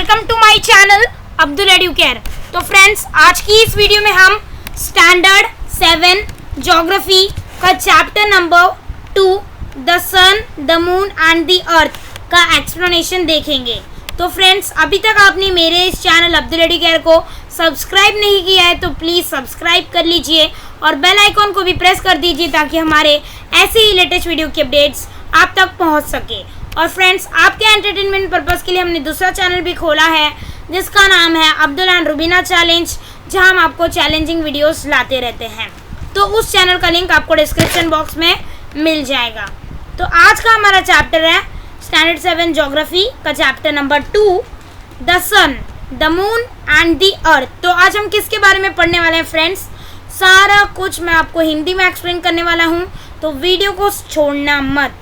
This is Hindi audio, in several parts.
Welcome to my channel Abdul educare. तो फ्रेंड्स, आज की इस वीडियो में हम स्टैंडर्ड 7 ज्योग्राफी का chapter number 2 the sun the moon and the earth का एक्सप्लेनेशन देखेंगे। तो फ्रेंड्स, अभी तक आपने मेरे इस चैनल अब्दुल एडुकेयर को सब्सक्राइब नहीं किया है तो प्लीज़ सब्सक्राइब कर लीजिए और बेल आइकॉन को भी प्रेस कर दीजिए ताकि हमारे ऐसे ही लेटेस्ट वीडियो के अपडेट्स आप तक पहुंच सके। और फ्रेंड्स, आपके एंटरटेनमेंट पर्पज़ के लिए हमने दूसरा चैनल भी खोला है जिसका नाम है अब्दुल एंड रुबीना चैलेंज, जहां हम आपको चैलेंजिंग वीडियोस लाते रहते हैं। तो उस चैनल का लिंक आपको डिस्क्रिप्शन बॉक्स में मिल जाएगा। तो आज का हमारा चैप्टर है स्टैंडर्ड 7 ज्योग्राफी का chapter number 2 the sun the moon and the earth. तो आज हम किसके बारे में पढ़ने वाले हैं फ्रेंड्स? सारा कुछ मैं आपको हिंदी में एक्सप्लेन करने वाला हूँ, तो वीडियो को छोड़ना मत।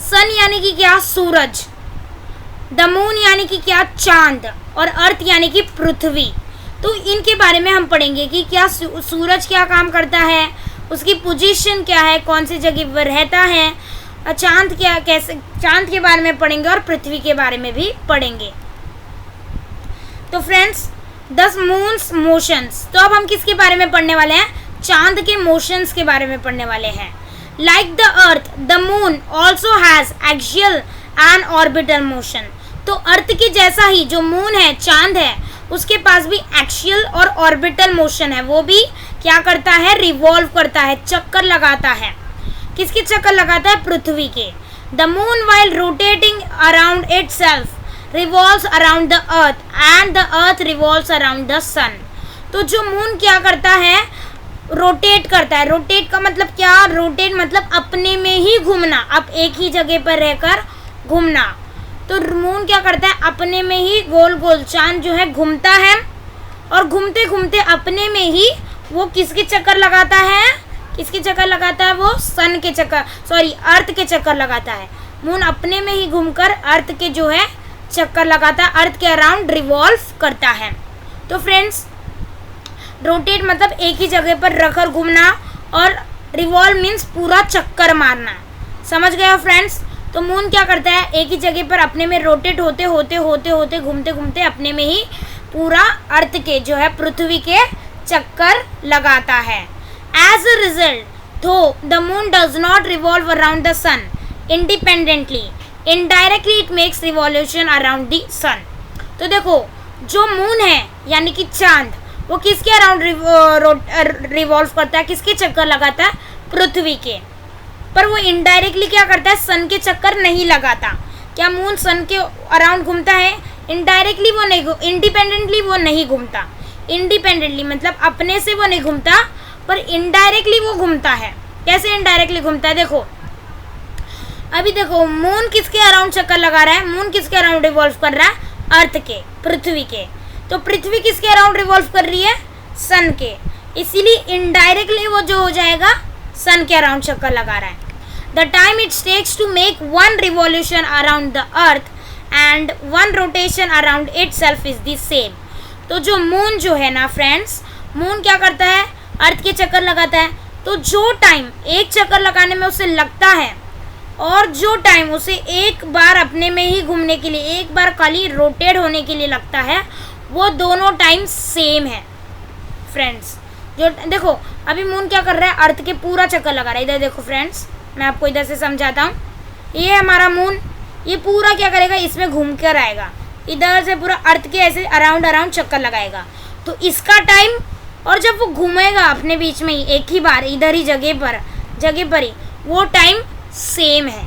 सन यानी कि क्या? सूरज। द मून यानी कि क्या? चांद। और अर्थ यानी कि पृथ्वी। तो इनके बारे में हम पढ़ेंगे कि क्या सूरज क्या काम करता है, उसकी पोजीशन क्या है, कौन सी जगह पर रहता है, चांद क्या, कैसे चांद के बारे में पढ़ेंगे और पृथ्वी के बारे में भी पढ़ेंगे। तो फ्रेंड्स, द मून्स मोशंस। तो अब हम किसके बारे में पढ़ने वाले हैं? चांद के मोशंस के बारे में पढ़ने वाले हैं। Like the earth the moon also has axial and orbital motion. तो अर्थ के जैसा ही जो मून है, चांद है, उसके पास भी एक्सियल और ऑर्बिटल मोशन है। वो भी क्या करता है? रिवॉल्व करता है, चक्कर लगाता है। किसके चक्कर लगाता है? पृथ्वी के। The moon while rotating around itself revolves around the earth and the earth revolves around the sun. तो जो मून क्या करता है? रोटेट करता है। रोटेट का मतलब क्या? रोटेट मतलब अपने में ही घूमना, अब एक ही जगह पर रहकर घूमना। तो मून क्या करता है? अपने में ही गोल गोल, चांद जो है घूमता है और घूमते घूमते अपने में ही वो किसके चक्कर लगाता है? किसके चक्कर लगाता है? वो सन के चक्कर, अर्थ के चक्कर लगाता है। मून अपने में ही घूमकर अर्थ के जो है चक्कर लगाता है, अर्थ के अराउंड रिवॉल्व करता है। तो फ्रेंड्स, रोटेट मतलब एक ही जगह पर रखकर घूमना और रिवॉल्व मीन्स पूरा चक्कर मारना। समझ गए हो फ्रेंड्स? तो मून क्या करता है? एक ही जगह पर अपने में रोटेट होते होते होते होते घूमते घूमते अपने में ही पूरा अर्थ के जो है पृथ्वी के चक्कर लगाता है। As a result, though the moon does not revolve around the sun independently, indirectly it makes revolution around the sun। तो देखो, जो मून है यानी कि चांद, वो किसके अराउंड रिवॉल्व करता है? किसके चक्कर लगाता है? पृथ्वी के। पर वो इनडायरेक्टली क्या करता है? सन के चक्कर नहीं लगाता। क्या मून सन के अराउंड घूमता है? इनडायरेक्टली वो नहीं, इंडिपेंडेंटली वो नहीं घूमता। इंडिपेंडेंटली मतलब अपने से वो नहीं घूमता, पर इनडायरेक्टली वो घूमता है। कैसे इनडायरेक्टली घूमता है? देखो, अभी देखो, मून किसके अराउंड चक्कर लगा रहा है? मून किसके अराउंड रिवॉल्व कर रहा है? अर्थ के, पृथ्वी के। तो पृथ्वी किसके अराउंड रिवॉल्व कर रही है? सन के। इसीलिए इनडायरेक्टली वो जो हो जाएगा, सन के अराउंड चक्कर लगा रहा है। The time it takes to make one revolution around the earth and one rotation around itself is the same. तो जो मून जो है ना फ्रेंड्स, मून क्या करता है? अर्थ के चक्कर लगाता है। तो जो टाइम एक चक्कर लगाने में उसे लगता है और जो टाइम उसे एक बार अपने में ही घूमने के लिए, एक बार खाली रोटेट होने के लिए लगता है, वो दोनों टाइम सेम है फ्रेंड्स। जो देखो, अभी मून क्या कर रहा है? अर्थ के पूरा चक्कर लगा रहा है। इधर देखो फ्रेंड्स, मैं आपको इधर से समझाता हूँ। ये हमारा मून, ये पूरा क्या करेगा? इसमें घूम कर आएगा, इधर से पूरा अर्थ के ऐसे अराउंड चक्कर लगाएगा। तो इसका टाइम, और जब वो घूमेगा अपने बीच में ही एक ही बार इधर ही जगह पर ही, वो टाइम सेम है।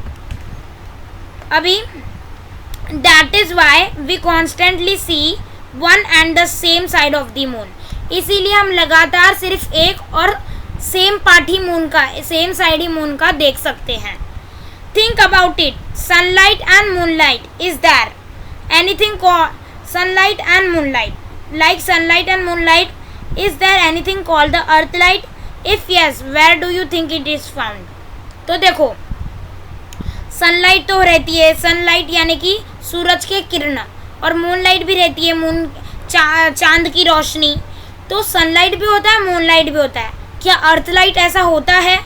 अभी that is why we constantly see one and the same side of the moon. इसीलिए हम लगातार सिर्फ एक और सेम पार्ट ही मून का, सेम साइड ही मून का देख सकते हैं। Think about it, sunlight and moonlight, is there anything called sunlight and moonlight? Like sunlight and moonlight, is there anything called the earthlight? If yes, where do you think it is found? तो देखो, सनलाइट तो रहती है, सनलाइट यानी कि सूरज के किरण, और मूनलाइट भी रहती है, मून चांद की रोशनी। तो सनलाइट भी होता है, मूनलाइट भी होता है। क्या अर्थलाइट ऐसा होता है?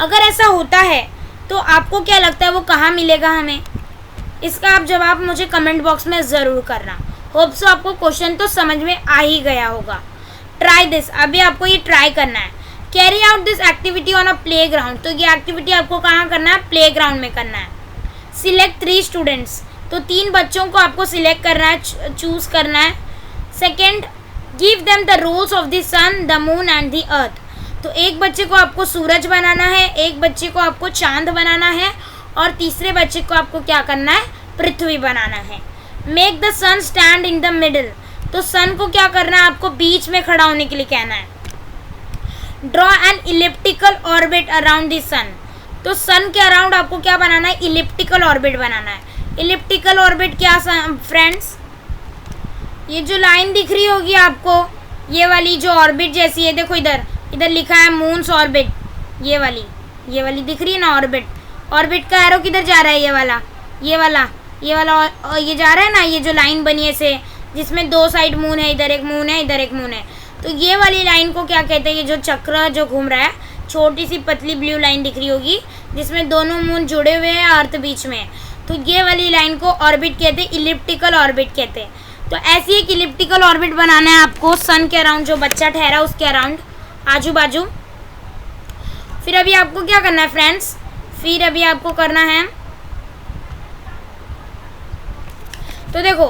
अगर ऐसा होता है तो आपको क्या लगता है वो कहाँ मिलेगा हमें? इसका आप जवाब मुझे कमेंट बॉक्स में ज़रूर करना। होप सो आपको क्वेश्चन तो समझ में आ ही गया होगा। ट्राई दिस, अभी आपको ये ट्राई करना है। Carry out this activity on a play ground, तो ये एक्टिविटी आपको कहाँ करना है? प्ले ग्राउंड में करना है। सिलेक्ट 3 स्टूडेंट्स, तो 3 बच्चों को आपको सिलेक्ट करना है, चूज करना है। Second, give them the roles of the sun, the moon and the earth, तो एक बच्चे को आपको सूरज बनाना है, एक बच्चे को आपको चांद बनाना है, और तीसरे बच्चे को आपको क्या करना है? पृथ्वी बनाना है। Make the sun stand in the middle, तो सन को क्या करना है? आपको बीच में खड़ा होने के लिए कहना है। Draw an elliptical orbit around the sun, तो सन के अराउंड आपको क्या बनाना है? इलिप्टिकल ऑर्बिट बनाना है। इलिप्टिकल ऑर्बिट क्या फ्रेंड्स? ये जो लाइन दिख रही होगी आपको, ये वाली जो ऑर्बिट जैसी है, देखो इधर लिखा है मून्स ऑर्बिट, ये वाली दिख रही है ना ऑर्बिट। ऑर्बिट का एरो किधर जा रहा है? ये वाला ये जा रहा है ना, ये जो लाइन बनी है से, जिसमें 2 साइड मून है, इधर एक मून है, इधर एक मून है, तो ये वाली लाइन को क्या कहते हैं? ये जो चक्र जो घूम रहा है, छोटी सी पतली ब्लू लाइन दिख रही होगी जिसमें दोनों मून जुड़े हुए हैं, अर्थ बीच में, तो ये वाली लाइन को ऑर्बिट कहते हैं, इलिप्टिकल ऑर्बिट कहते हैं। तो ऐसी एक इलिप्टिकल ऑर्बिट बनाना है आपको सन के अराउंड, जो बच्चा ठहरा उसके अराउंड आजू बाजू। फिर अभी आपको क्या करना है फ्रेंड्स? फिर अभी आपको करना है, तो देखो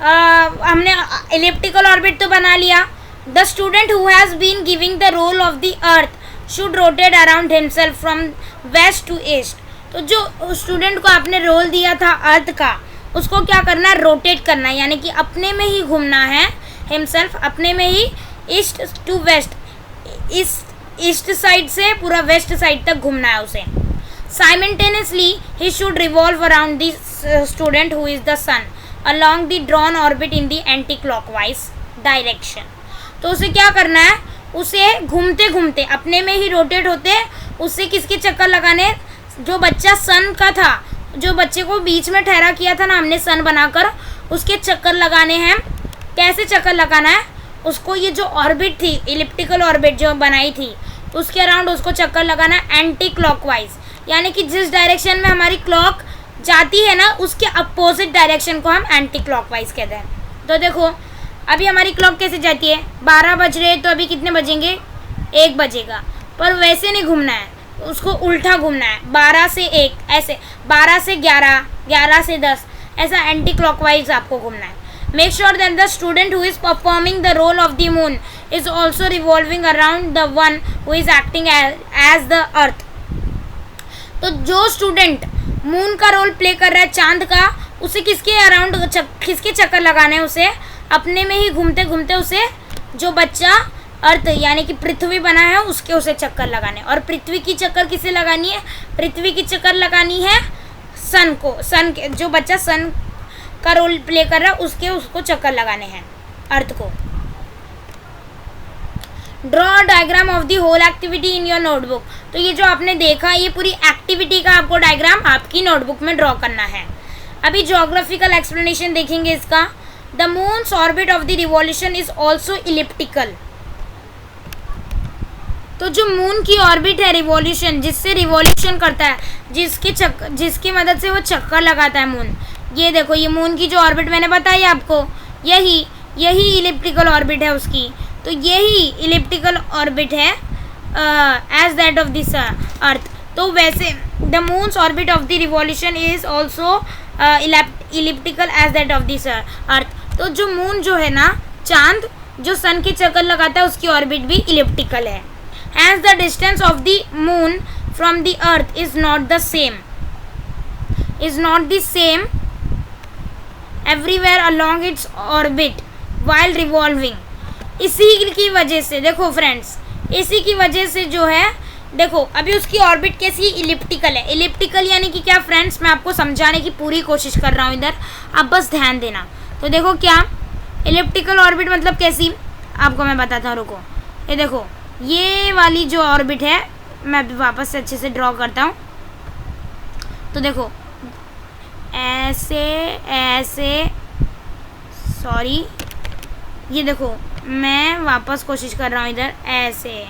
हमने इलिप्टिकल ऑर्बिट तो बना लिया। The student who has been giving the role of the earth should rotate around himself from west to east, तो जो स्टूडेंट को आपने रोल दिया था अर्थ का, उसको क्या करना है? रोटेट करना है, यानी कि अपने में ही घूमना है। हिमसेल्फ अपने में ही, east to west, east side से पूरा वेस्ट साइड तक घूमना है उसे। साइमल्टेनियसली ही should revolve around the student who is the sun along the drawn orbit in the anti-clockwise direction, तो उसे क्या करना है? उसे घूमते घूमते अपने में ही रोटेट होते, उसे किसके चक्कर लगाने? जो बच्चा सन का था, जो बच्चे को बीच में ठहरा किया था ना हमने सन बनाकर, उसके चक्कर लगाने हैं। कैसे चक्कर लगाना है? उसको ये जो ऑर्बिट थी, इलिप्टिकल ऑर्बिट जो बनाई थी, उसके अराउंड उसको चक्कर लगाना है एंटी क्लॉकवाइज, यानी कि जिस डायरेक्शन में हमारी क्लॉक जाती है ना, उसके अपोजिट डायरेक्शन को हम एंटी क्लॉकवाइज कहते हैं। तो देखो अभी हमारी क्लॉक कैसे जाती है? 12 बज रहे, तो अभी कितने बजेंगे? 1 बजेगा, पर वैसे नहीं घूमना है, उसको उल्टा घूमना है। 12 से 1 ऐसे, 12 से 11, 11 से 10, ऐसा एंटी क्लॉकवाइज आपको घूमना है। Make sure that the student who is performing the role of the moon is also revolving around the one who is acting as the earth, तो जो स्टूडेंट मून का रोल प्ले कर रहा है, चांद का, उसे किसके अराउंड किसके चक्कर लगाने हैं? उसे अपने में ही घूमते घूमते उसे, जो बच्चा अर्थ यानी कि पृथ्वी बना है उसके उसे चक्कर लगाने। और पृथ्वी की चक्कर किसे लगानी है? पृथ्वी की चक्कर लगानी है सन को, सन के, जो बच्चा सन का रोल प्ले कर रहा है उसको चक्कर लगाने हैं, अर्थ को। Draw diagram of the whole activity in your notebook, तो ये जो आपने देखा, ये पूरी एक्टिविटी का आपको डायग्राम आपकी नोटबुक में ड्रॉ करना है। अभी ज्योग्राफिकल एक्सप्लेनेशन देखेंगे इसका। The moon's orbit of the revolution is also elliptical, तो जो मून की ऑर्बिट है, रिवॉल्यूशन, जिससे रिवॉल्यूशन करता है, जिसकी मदद से वो चक्कर लगाता है मून, ये देखो, ये मून की जो ऑर्बिट मैंने बताई आपको, यही इलिप्टिकल ऑर्बिट है उसकी, तो यही इलिप्टिकल ऑर्बिट है as that of this earth. तो वैसे the moon's orbit of the revolution is also elliptical as that of this earth, तो जो मून जो है ना, चांद जो सन के चक्कर लगाता है, उसकी ऑर्बिट भी इलिप्टिकल है। As the distance of the moon from the earth is not the same everywhere along its orbit while revolving, इसी की वजह से देखो फ्रेंड्स, इसी की वजह से जो है, देखो अभी उसकी ऑर्बिट कैसी? इलिप्टिकल है। इलिप्टिकल यानी कि क्या फ्रेंड्स? मैं आपको समझाने की पूरी कोशिश कर रहा हूँ इधर, आप बस ध्यान देना। तो देखो क्या इलिप्टिकल ऑर्बिट मतलब कैसी, आपको मैं बताता हूँ, रुको। ये देखो, ये वाली जो ऑर्बिट है, मैं अभी वापस से अच्छे से ड्रॉ करता हूँ। तो देखो ऐसे ऐसे, सॉरी, ये देखो मैं वापस कोशिश कर रहा हूँ इधर, ऐसे।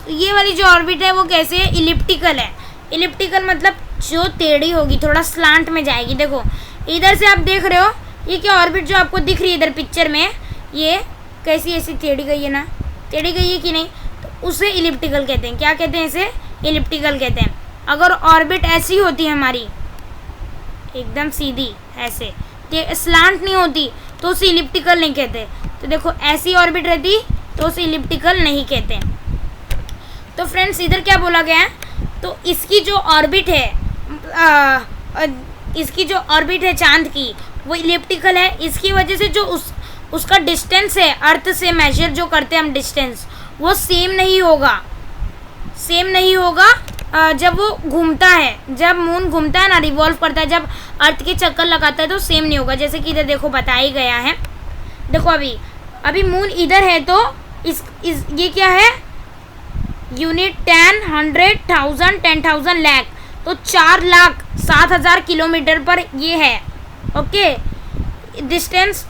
तो ये वाली जो ऑर्बिट है वो कैसे है? इलिप्टिकल है। इलिप्टिकल मतलब जो टेढ़ी होगी, थोड़ा स्लांट में जाएगी। देखो इधर से आप देख रहे हो ये क्या ऑर्बिट जो आपको दिख रही है इधर पिक्चर में, ये कैसी ऐसी टेढ़ी गई है ना, टेढ़ी गई है कि नहीं, तो उसे इलिप्टिकल कहते हैं। क्या कहते हैं इसे? इलिप्टिकल कहते हैं। अगर ऑर्बिट ऐसी होती है हमारी एकदम सीधी ऐसे, स्लांट नहीं होती, तो उसे इलिप्टिकल नहीं कहते। तो देखो ऐसी ऑर्बिट रहती तो उसे इलिप्टिकल नहीं कहते। तो फ्रेंड्स इधर क्या बोला गया है, तो इसकी जो ऑर्बिट है इसकी जो ऑर्बिट है चांद की वो इलिप्टिकल है। इसकी वजह से जो उसका डिस्टेंस है अर्थ से मेजर जो करते हैं हम डिस्टेंस, वो सेम नहीं होगा जब वो घूमता है, जब मून घूमता है ना, रिवॉल्व करता है, जब अर्थ के चक्कर लगाता है तो सेम नहीं होगा। जैसे कि इधर देखो बताया गया है। देखो अभी मून इधर है तो ये क्या है, यूनिट 10, 100, 1000, 10,000, लाख, तो 4,07,000 किलोमीटर पर ये है। ओके, डिस्टेंस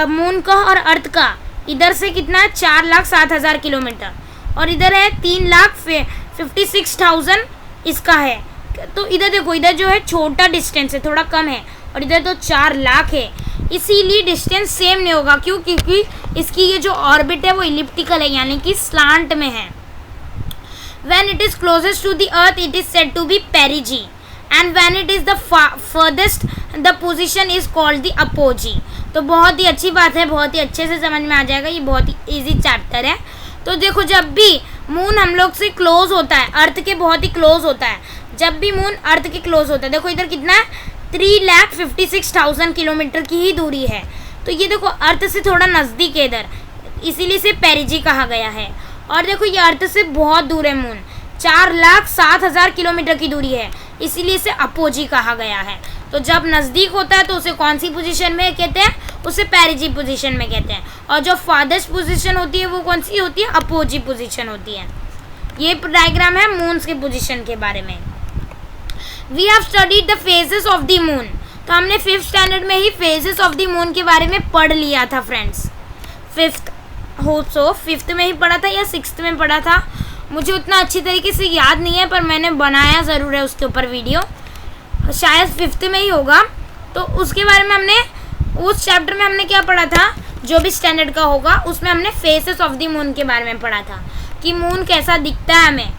मून का और अर्थ का इधर से कितना है, 4,07,000 किलोमीटर, और इधर है 3,56,000 इसका है। तो इधर देखो, इधर जो है छोटा डिस्टेंस है, थोड़ा कम है, और इधर तो 4 लाख है, इसीलिए डिस्टेंस सेम नहीं होगा। क्यों? क्योंकि इसकी ये जो ऑर्बिट है वो इलिप्टिकल है, यानी कि स्लांट में है। When it is closest to the earth it is said to be perigee, and when it is the furthest the position is called the apogee। तो बहुत ही अच्छी बात है, बहुत ही अच्छे से समझ में आ जाएगा, ये बहुत ही इजी चैप्टर है। तो देखो जब भी मून हम लोग से क्लोज होता है, अर्थ के बहुत ही क्लोज होता है, जब भी मून अर्थ के क्लोज होता है, देखो इधर कितना है, 3,56,000 किलोमीटर की ही दूरी है। तो ये देखो अर्थ से थोड़ा नज़दीक है इधर, इसीलिए इसे पेरिजी कहा गया है। और देखो ये अर्थ से बहुत दूर है मून, 4,07,000 किलोमीटर की दूरी है, इसीलिए इसे अपोजी कहा गया है। तो जब नज़दीक होता है तो उसे कौन सी पोजीशन में कहते हैं, उसे पेरिजी पोजीशन में कहते हैं। और जो फार्देस्ट पोजीशन होती है वो कौन सी होती है, अपोजी पोजीशन होती है। ये डायग्राम है मून्स के पोजीशन के बारे में। We have studied the phases of the moon. तो हमने 5th स्टैंडर्ड में ही फेजेस ऑफ द मून के बारे में पढ़ लिया था फ्रेंड्स। 5th में ही पढ़ा था या 6th में पढ़ा था, मुझे उतना अच्छी तरीके से याद नहीं है, पर मैंने बनाया ज़रूर है उसके ऊपर वीडियो, शायद 5th में ही होगा। तो उसके बारे में हमने उस चैप्टर में हमने क्या पढ़ा था, जो भी स्टैंडर्ड का होगा उसमें हमने फेसेस ऑफ द मून के बारे में पढ़ा था कि मून कैसा दिखता है हमें।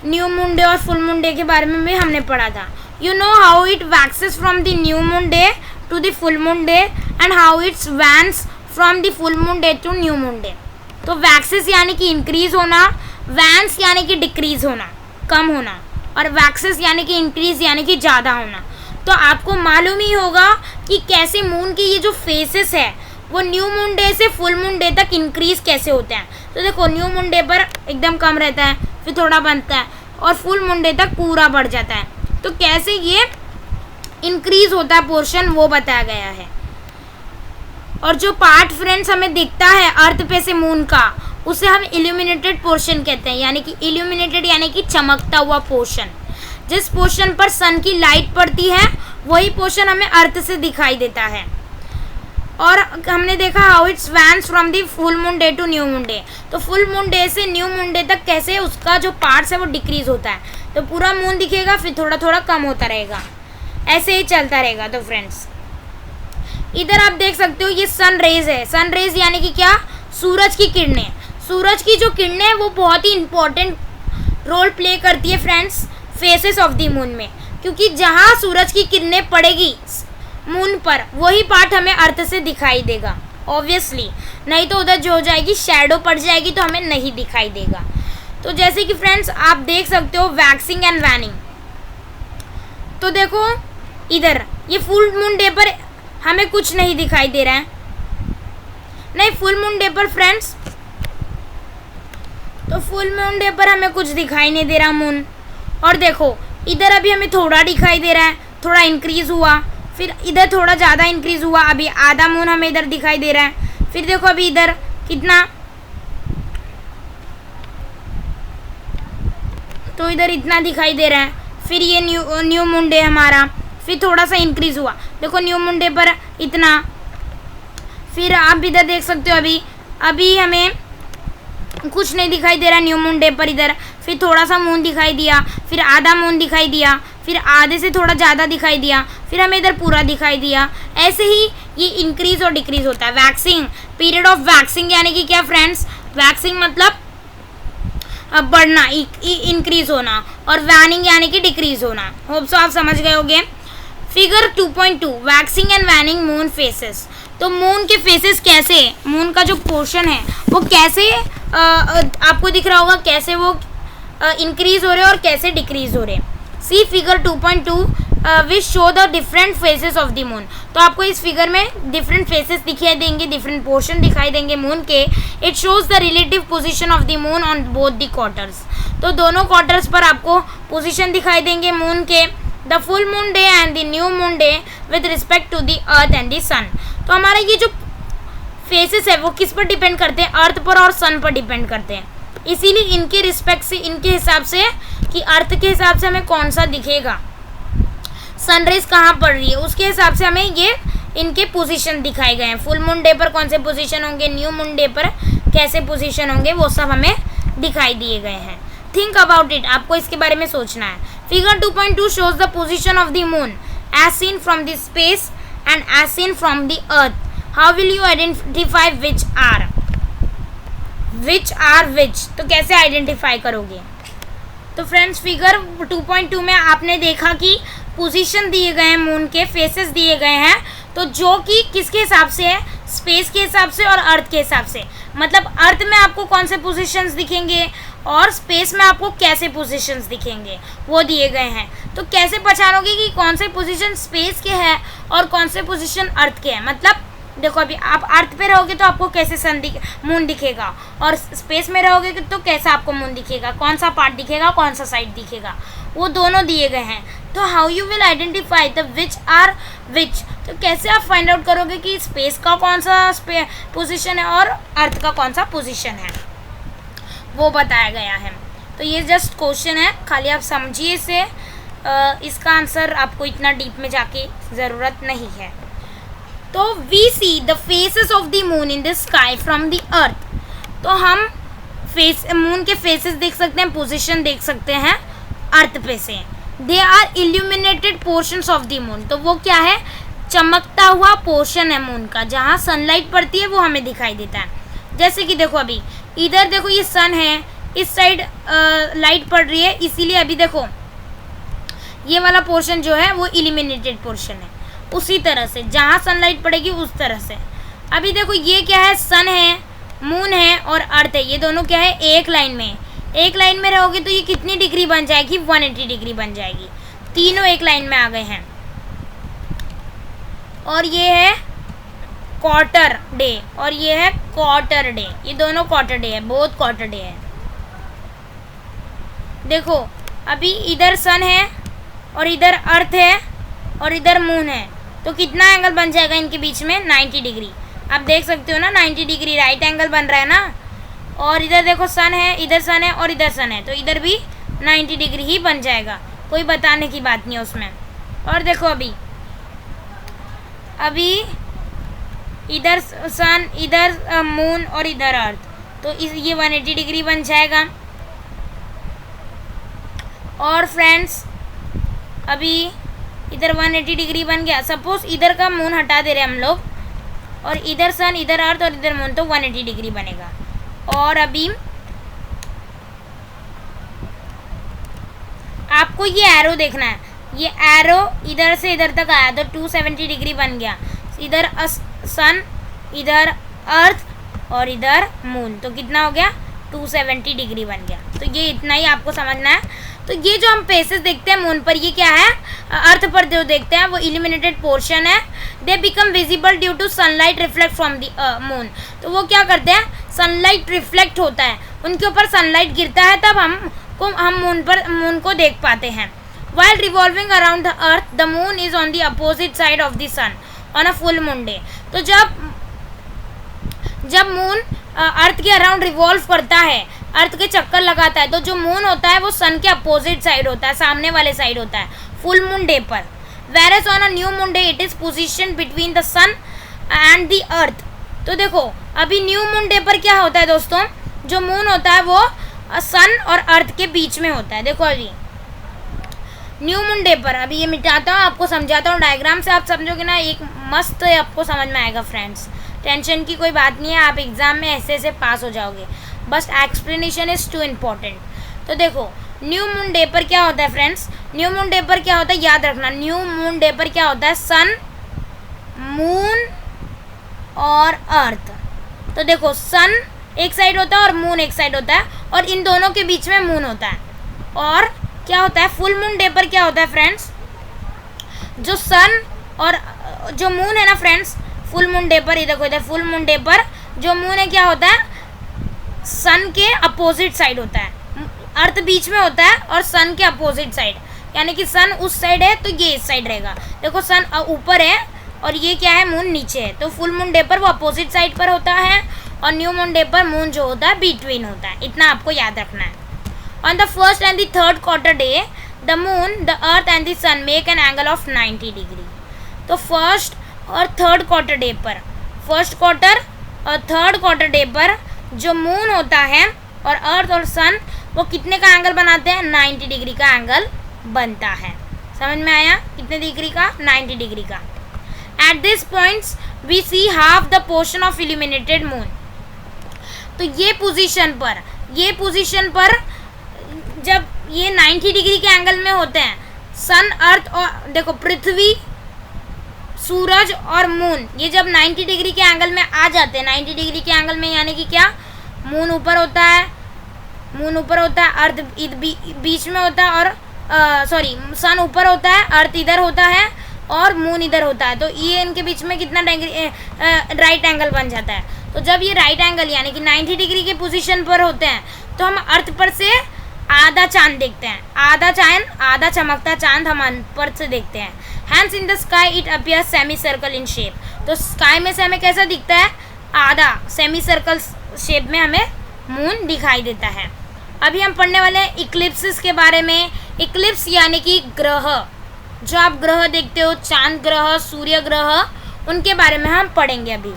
न्यू मून डे और फुल मून डे के बारे में भी हमने पढ़ा था। You know how it waxes from the new moon day to the full moon day and how it's wanes from the full moon day to new moon day. तो वैक्सेस यानी कि इंक्रीज होना, वैन्स यानी कि डिक्रीज होना, कम होना, और वैक्सेस यानी कि इंक्रीज यानी कि ज़्यादा होना। तो आपको मालूम ही होगा कि कैसे मून के ये जो फेसेस है वो न्यू मून डे से फुल मून डे तक इंक्रीज कैसे होते हैं। तो देखो न्यू मून डे पर एकदम कम रहता है, फिर थोड़ा बनता है, और फुल मून डे तक पूरा बढ़ जाता है। तो कैसे ये इंक्रीज होता है पोर्शन वो बताया गया है। और जो पार्ट फ्रेंड्स हमें दिखता है अर्थ पे से मून का, उसे हम इल्यूमिनेटेड पोर्शन कहते हैं, यानी कि इल्यूमिनेटेड यानी कि चमकता हुआ पोर्शन। जिस पोर्शन पर सन की लाइट पड़ती है वही पोर्शन हमें अर्थ से दिखाई देता है। और हमने देखा how it's wanes from the full moon day to new moon day. तो फुल मून डे से न्यू मून डे तक कैसे उसका जो पार्ट्स है वो डिक्रीज होता है। तो पूरा मून दिखेगा, फिर थोड़ा थोड़ा कम होता रहेगा, ऐसे ही चलता रहेगा। तो फ्रेंड्स इधर आप देख सकते हो ये सन रेज है। सन रेज यानी कि क्या, सूरज की किरणें। सूरज की जो किरणें हैं वो बहुत ही इंपॉर्टेंट रोल प्ले करती है friends faces of the moon में, क्योंकि जहाँ सूरज की किरणें पड़ेगी मून पर वही पार्ट हमें अर्थ से दिखाई देगा ऑब्वियसली, नहीं तो उधर जो हो जाएगी शैडो पड़ जाएगी तो हमें नहीं दिखाई देगा। तो जैसे कि फ्रेंड्स आप देख सकते हो वैक्सिंग एंड वैनिंग। तो देखो इधर ये फुल मून डे पर हमें कुछ नहीं दिखाई दे रहा है, नहीं फुल मून डे पर फ्रेंड्स, तो फुल मून डे पर हमें कुछ दिखाई नहीं दे रहा मून। और देखो इधर अभी हमें थोड़ा दिखाई दे रहा है, थोड़ा इंक्रीज हुआ, फिर इधर थोड़ा ज़्यादा इंक्रीज हुआ, अभी आधा मून हमें इधर दिखाई दे रहा है। फिर देखो अभी इधर कितना, तो इधर इतना दिखाई दे रहा है। फिर ये न्यू मून डे हमारा, फिर थोड़ा सा इंक्रीज हुआ, देखो न्यू मून डे पर इतना। फिर आप इधर देख सकते हो अभी हमें कुछ नहीं दिखाई दे रहा न्यू मून डे पर इधर। फिर थोड़ा सा मून दिखाई दिया, फिर आधा मून दिखाई दिया, फिर आधे से थोड़ा ज़्यादा दिखाई दिया, फिर हमें इधर पूरा दिखाई दिया। ऐसे ही ये इंक्रीज और डिक्रीज होता है। वैक्सिंग, पीरियड ऑफ वैक्सिंग यानी कि क्या फ्रेंड्स, वैक्सिंग मतलब बढ़ना, इंक्रीज होना, और वैनिंग यानी कि डिक्रीज होना। होप सो आप समझ गए होंगे। Figure 2.2 waxing and waning moon faces. तो मून के फेसेस कैसे, मून का जो पोर्शन है वो कैसे आपको दिख रहा होगा, कैसे वो इंक्रीज हो रहे हैं और कैसे डिक्रीज हो रहे हैं। See figure 2.2 which show the different phases of the moon. तो आपको इस फिगर में डिफरेंट फेसेस दिखाई देंगे, डिफरेंट पोर्शन दिखाई देंगे मून के। It shows the relative position of the moon on both the quarters. तो दोनों क्वार्टर्स पर आपको पोजीशन दिखाई देंगे मून के। The full moon day and the new moon day with respect to the earth and the sun. तो हमारा ये जो फेसेस है वो किस पर डिपेंड करते हैं, अर्थ पर और सन पर डिपेंड करते हैं। इसीलिए इनके रिस्पेक्ट से, इनके हिसाब से कि अर्थ के हिसाब से हमें कौन सा दिखेगा, सनरेज कहाँ पड़ रही है, उसके हिसाब से हमें ये इनके पोजीशन दिखाए गए हैं। फुल मून डे पर कौन से पोजीशन होंगे, न्यू मून डे पर कैसे पोजीशन होंगे, वो सब हमें दिखाई दिए गए हैं। थिंक अबाउट इट, आपको इसके बारे में सोचना है। Figure 2.2 shows the position of the moon as seen from the space and as seen from the earth. How will you identify which are which, तो कैसे आइडेंटिफाई करोगे। तो फ्रेंड्स फिगर 2.2 में आपने देखा कि पोजीशन दिए गए हैं मून के, फेसेस दिए गए हैं, तो जो कि किसके हिसाब से है, स्पेस के हिसाब से और अर्थ के हिसाब से। मतलब अर्थ में आपको कौन से पोजीशंस दिखेंगे और स्पेस में आपको कैसे पोजीशंस दिखेंगे वो दिए गए हैं। तो कैसे पहचानोगे कि कौन से पोजीशन स्पेस के हैं और कौन से पोजीशन अर्थ के हैं। मतलब देखो अभी आप अर्थ पे रहोगे तो आपको कैसे मून दिखेगा, और स्पेस में रहोगे तो कैसा आपको मून दिखेगा, कौन सा पार्ट दिखेगा, कौन सा साइड दिखेगा, वो दोनों दिए गए हैं। तो how you will identify the which are which, तो कैसे आप फाइंड आउट करोगे कि स्पेस का कौन सा पोजीशन है और अर्थ का कौन सा पोजीशन है, वो बताया गया है। तो ये जस्ट क्वेश्चन है, खाली आप समझिए इसे, इसका आंसर आपको इतना डीप में जाके ज़रूरत नहीं है। तो we see the faces of the moon in the sky from the earth. तो हम मून के फेसेस देख सकते हैं, पोजीशन देख सकते हैं अर्थ पे से। They are illuminated portions of the moon. तो वो क्या है, चमकता हुआ पोर्शन है मून का, जहाँ सनलाइट पड़ती है वो हमें दिखाई देता है। जैसे कि देखो अभी इधर देखो ये सन है, इस साइड लाइट पड़ रही है, इसीलिए अभी देखो ये वाला पोर्शन जो है वो इल्यूमिनेटेड पोर्शन है। उसी तरह से जहाँ सनलाइट पड़ेगी उस तरह से। अभी देखो ये क्या है, सन है, मून है और अर्थ है, ये दोनों क्या है, एक लाइन में। एक लाइन में रहोगे तो ये कितनी डिग्री बन जाएगी, 180 डिग्री बन जाएगी। तीनों एक लाइन में आ गए हैं। और ये है क्वार्टर डे और ये है क्वार्टर डे, ये दोनों क्वार्टर डे है, बहुत क्वार्टर डे है। देखो अभी इधर सन है और इधर अर्थ है और इधर मून है, तो कितना एंगल बन जाएगा इनके बीच में, 90 डिग्री। आप देख सकते हो ना 90 डिग्री राइट एंगल बन रहा है ना। और इधर देखो सन है, इधर सन है और इधर सन है, तो इधर भी 90 डिग्री ही बन जाएगा, कोई बताने की बात नहीं है उसमें। और देखो अभी इधर सन, इधर मून और इधर अर्थ, तो ये 180 डिग्री बन जाएगा। और फ्रेंड्स अभी इधर 180 डिग्री बन गया। सपोज इधर का मून हटा दे रहे हम लोग, और इधर सन, इधर अर्थ और इधर मून, तो 180 डिग्री बनेगा। और अभी आपको ये एरो देखना है, ये एरो इधर से इधर तक आया तो 270 डिग्री बन गया। इधर सन, इधर अर्थ और इधर मून, तो कितना हो गया, 270 डिग्री बन गया। तो ये इतना ही आपको समझना है। तो ये जो हम फेसेस देखते हैं मून पर, ये क्या है, अर्थ पर जो देखते हैं वो इल्यूमिनेटेड पोर्शन है। They become visible due to sunlight reflect from the moon. तो वो क्या करते हैं, सनलाइट रिफ्लेक्ट होता है, उनके ऊपर सनलाइट गिरता है, तब हम मून को देख पाते हैं। While revolving around the earth the moon is on the opposite side of the sun on a full moon day. तो जब मून अर्थ के अराउंड रिवॉल्व करता है, अर्थ के चक्कर लगाता है, तो जो मून होता है वो सन के अपोजिट साइड होता है, सामने वाले साइड होता है फुल मून डे पर। Whereas on a new moon day it is position between the sun and the earth. तो देखो अभी न्यू मून डे पर क्या होता है दोस्तों, जो मून होता है वो सन और अर्थ के बीच में होता है। देखो अभी न्यू मून डे पर, अभी ये मिटाता हूँ, आपको समझाता हूँ डायग्राम से, आप समझोगे ना, एक मस्त आपको समझ में आएगा फ्रेंड्स। टेंशन की कोई बात नहीं है, आप एग्जाम में ऐसे ऐसे पास हो जाओगे, बस एक्सप्लेनेशन इज टू इम्पोर्टेंट। तो देखो न्यू मून डे पर क्या होता है फ्रेंड्स, न्यू मून डे पर क्या होता है, याद रखना, न्यू मून डे पर क्या होता है, सन, मून और अर्थ। तो देखो सन एक साइड होता है और मून एक साइड होता है, और इन दोनों के बीच में मून होता है। और क्या होता है, फुल मून डे पर क्या होता है फ्रेंड्स, जो सन और जो मून है ना फ्रेंड्स, फुल मून डे पर, ये देखो इधर, फुल मून डे पर जो मून है क्या होता है, सन के अपोजिट साइड होता है, अर्थ बीच में होता है और सन के अपोजिट साइड, यानी कि सन उस साइड है तो ये इस साइड रहेगा। देखो सन ऊपर है और ये क्या है, मून नीचे है, तो फुल मून डे पर वो अपोजिट साइड पर होता है, और न्यू मून डे पर मून जो होता है बिटवीन होता है। इतना आपको याद रखना है। On the first and the third quarter day the moon, the earth and the sun make an angle of 90 degree. तो फर्स्ट और थर्ड क्वार्टर डे पर, फर्स्ट क्वार्टर और थर्ड क्वार्टर डे पर जो मून होता है और अर्थ और सन वो कितने का एंगल बनाते हैं, 90 डिग्री का एंगल बनता है। समझ में आया, कितने डिग्री का, 90 डिग्री का। At this points we see half the portion of illuminated moon. तो ये पोजीशन पर जब ये 90 डिग्री के एंगल में होते हैं, सन, अर्थ और देखो पृथ्वी, सूरज और मून, ये जब 90 डिग्री के एंगल में आ जाते हैं, 90 डिग्री के एंगल में, यानी कि क्या, मून ऊपर होता है, अर्थ बीच में होता है, और सन ऊपर होता है, अर्थ इधर होता है और मून इधर होता है, तो ये इनके बीच में कितना राइट एंगल बन जाता है। तो जब ये राइट एंगल यानी कि 90 डिग्री के पोजीशन पर होते हैं, तो हम अर्थ पर से आधा चांद देखते हैं, आधा चमकता चांद हम अर्थ पर से देखते हैं। Hence in the sky it appears semi circle in shape. तो स्काई में से हमें कैसा दिखता है, आधा सेमी सर्कल शेप में हमें मून दिखाई देता है। अभी हम पढ़ने वाले हैं इक्लिप्सिस के बारे में। इक्लिप्स यानी कि ग्रह, जो आप ग्रह देखते हो, चांद ग्रह, सूर्य ग्रह, उनके बारे में हम पढ़ेंगे अभी।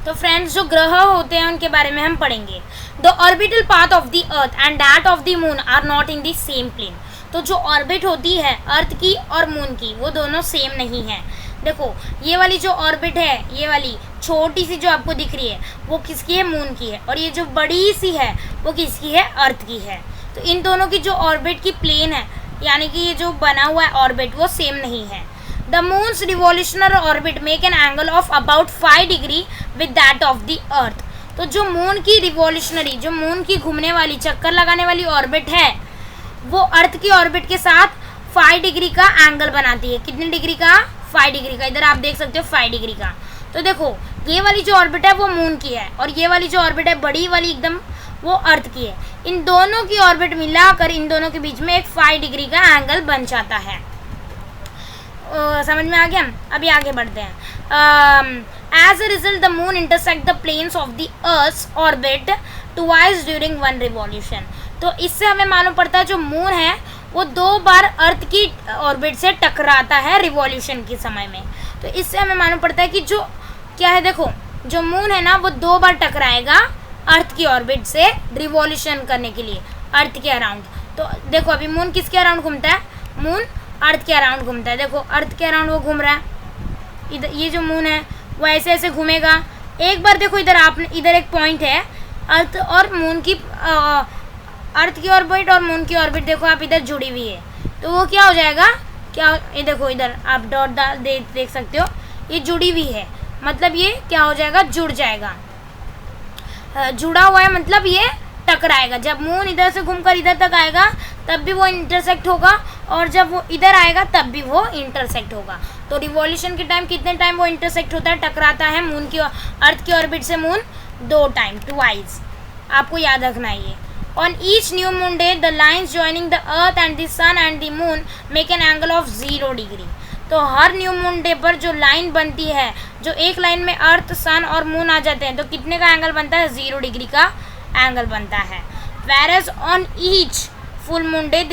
तो फ्रेंड्स जो ग्रह होते हैं उनके बारे में हम पढ़ेंगे। The orbital path of the earth and that of the moon are not in the same plane. तो जो ऑर्बिट होती है अर्थ की और मून की, वो दोनों सेम नहीं है। देखो ये वाली जो ऑर्बिट है, ये वाली छोटी सी जो आपको दिख रही है, वो किसकी है, मून की है, और ये जो बड़ी सी है वो किसकी है, अर्थ की है। तो इन दोनों की जो ऑर्बिट की प्लेन है, यानी कि ये जो बना हुआ है ऑर्बिट, वो सेम नहीं है। The moons revolutionary orbit make an angle of about 5 degree with that of the earth. तो जो मून की रिवॉल्यूशनरी, जो मून की घूमने वाली, चक्कर लगाने वाली ऑर्बिट है, वो अर्थ की ऑर्बिट के साथ 5 डिग्री का एंगल बनाती है। कितने डिग्री का, 5 डिग्री का। इधर आप देख सकते हो 5 डिग्री का। तो देखो ये वाली जो ऑर्बिट है वो मून की है, और ये वाली जो ऑर्बिट है बड़ी वाली एकदम, वो अर्थ की है। इन दोनों की ऑर्बिट मिलाकर इन दोनों के बीच में एक 5 डिग्री का एंगल बन जाता है। समझ में आ गया। अभी आगे बढ़ते हैं। As a result the moon intersect the planes of the earth orbit twice during one revolution. तो इससे हमें मालूम पड़ता है जो मून है वो 2 बार अर्थ की ऑर्बिट से टकराता है रिवॉल्यूशन के समय में। तो इससे हमें मालूम पड़ता है कि जो क्या है, देखो जो मून है ना वो 2 बार टकराएगा अर्थ की ऑर्बिट से रिवॉल्यूशन करने के लिए अर्थ के अराउंड। तो देखो अभी मून किसके अराउंड घूमता है, मून अर्थ के अराउंड घूमता है। देखो अर्थ के अराउंड वो घूम रहा है, इधर ये जो मून है वो ऐसे ऐसे घूमेगा। एक बार देखो इधर आपने, इधर एक पॉइंट है, अर्थ और मून की, अर्थ की ऑर्बिट और मून की ऑर्बिट देखो आप इधर जुड़ी हुई है, तो वो क्या हो जाएगा, क्या, ये देखो इधर आप डॉट देख सकते हो, ये जुड़ी हुई है, मतलब ये क्या हो जाएगा, जुड़ जाएगा। जुड़ा हुआ है मतलब ये टकराएगा। जब मून इधर से घूमकर इधर तक आएगा तब भी वो इंटरसेक्ट होगा, और जब वो इधर आएगा तब भी वो इंटरसेक्ट होगा। तो रिवॉल्यूशन के टाइम कितने टाइम वो इंटरसेक्ट होता है, टकराता है मून की, अर्थ की ऑर्बिट से मून 2 टाइम, ट्वाइस। आपको याद रखना है ये। On each new moon day, the lines joining the earth and the sun and the moon make an angle of 0 degree. तो हर न्यू मून डे पर जो लाइन बनती है, जो एक लाइन में अर्थ, सन और मून आ जाते हैं, तो कितने का एंगल बनता है, 0 डिग्री का एंगल बनता है। Whereas on each full moon day,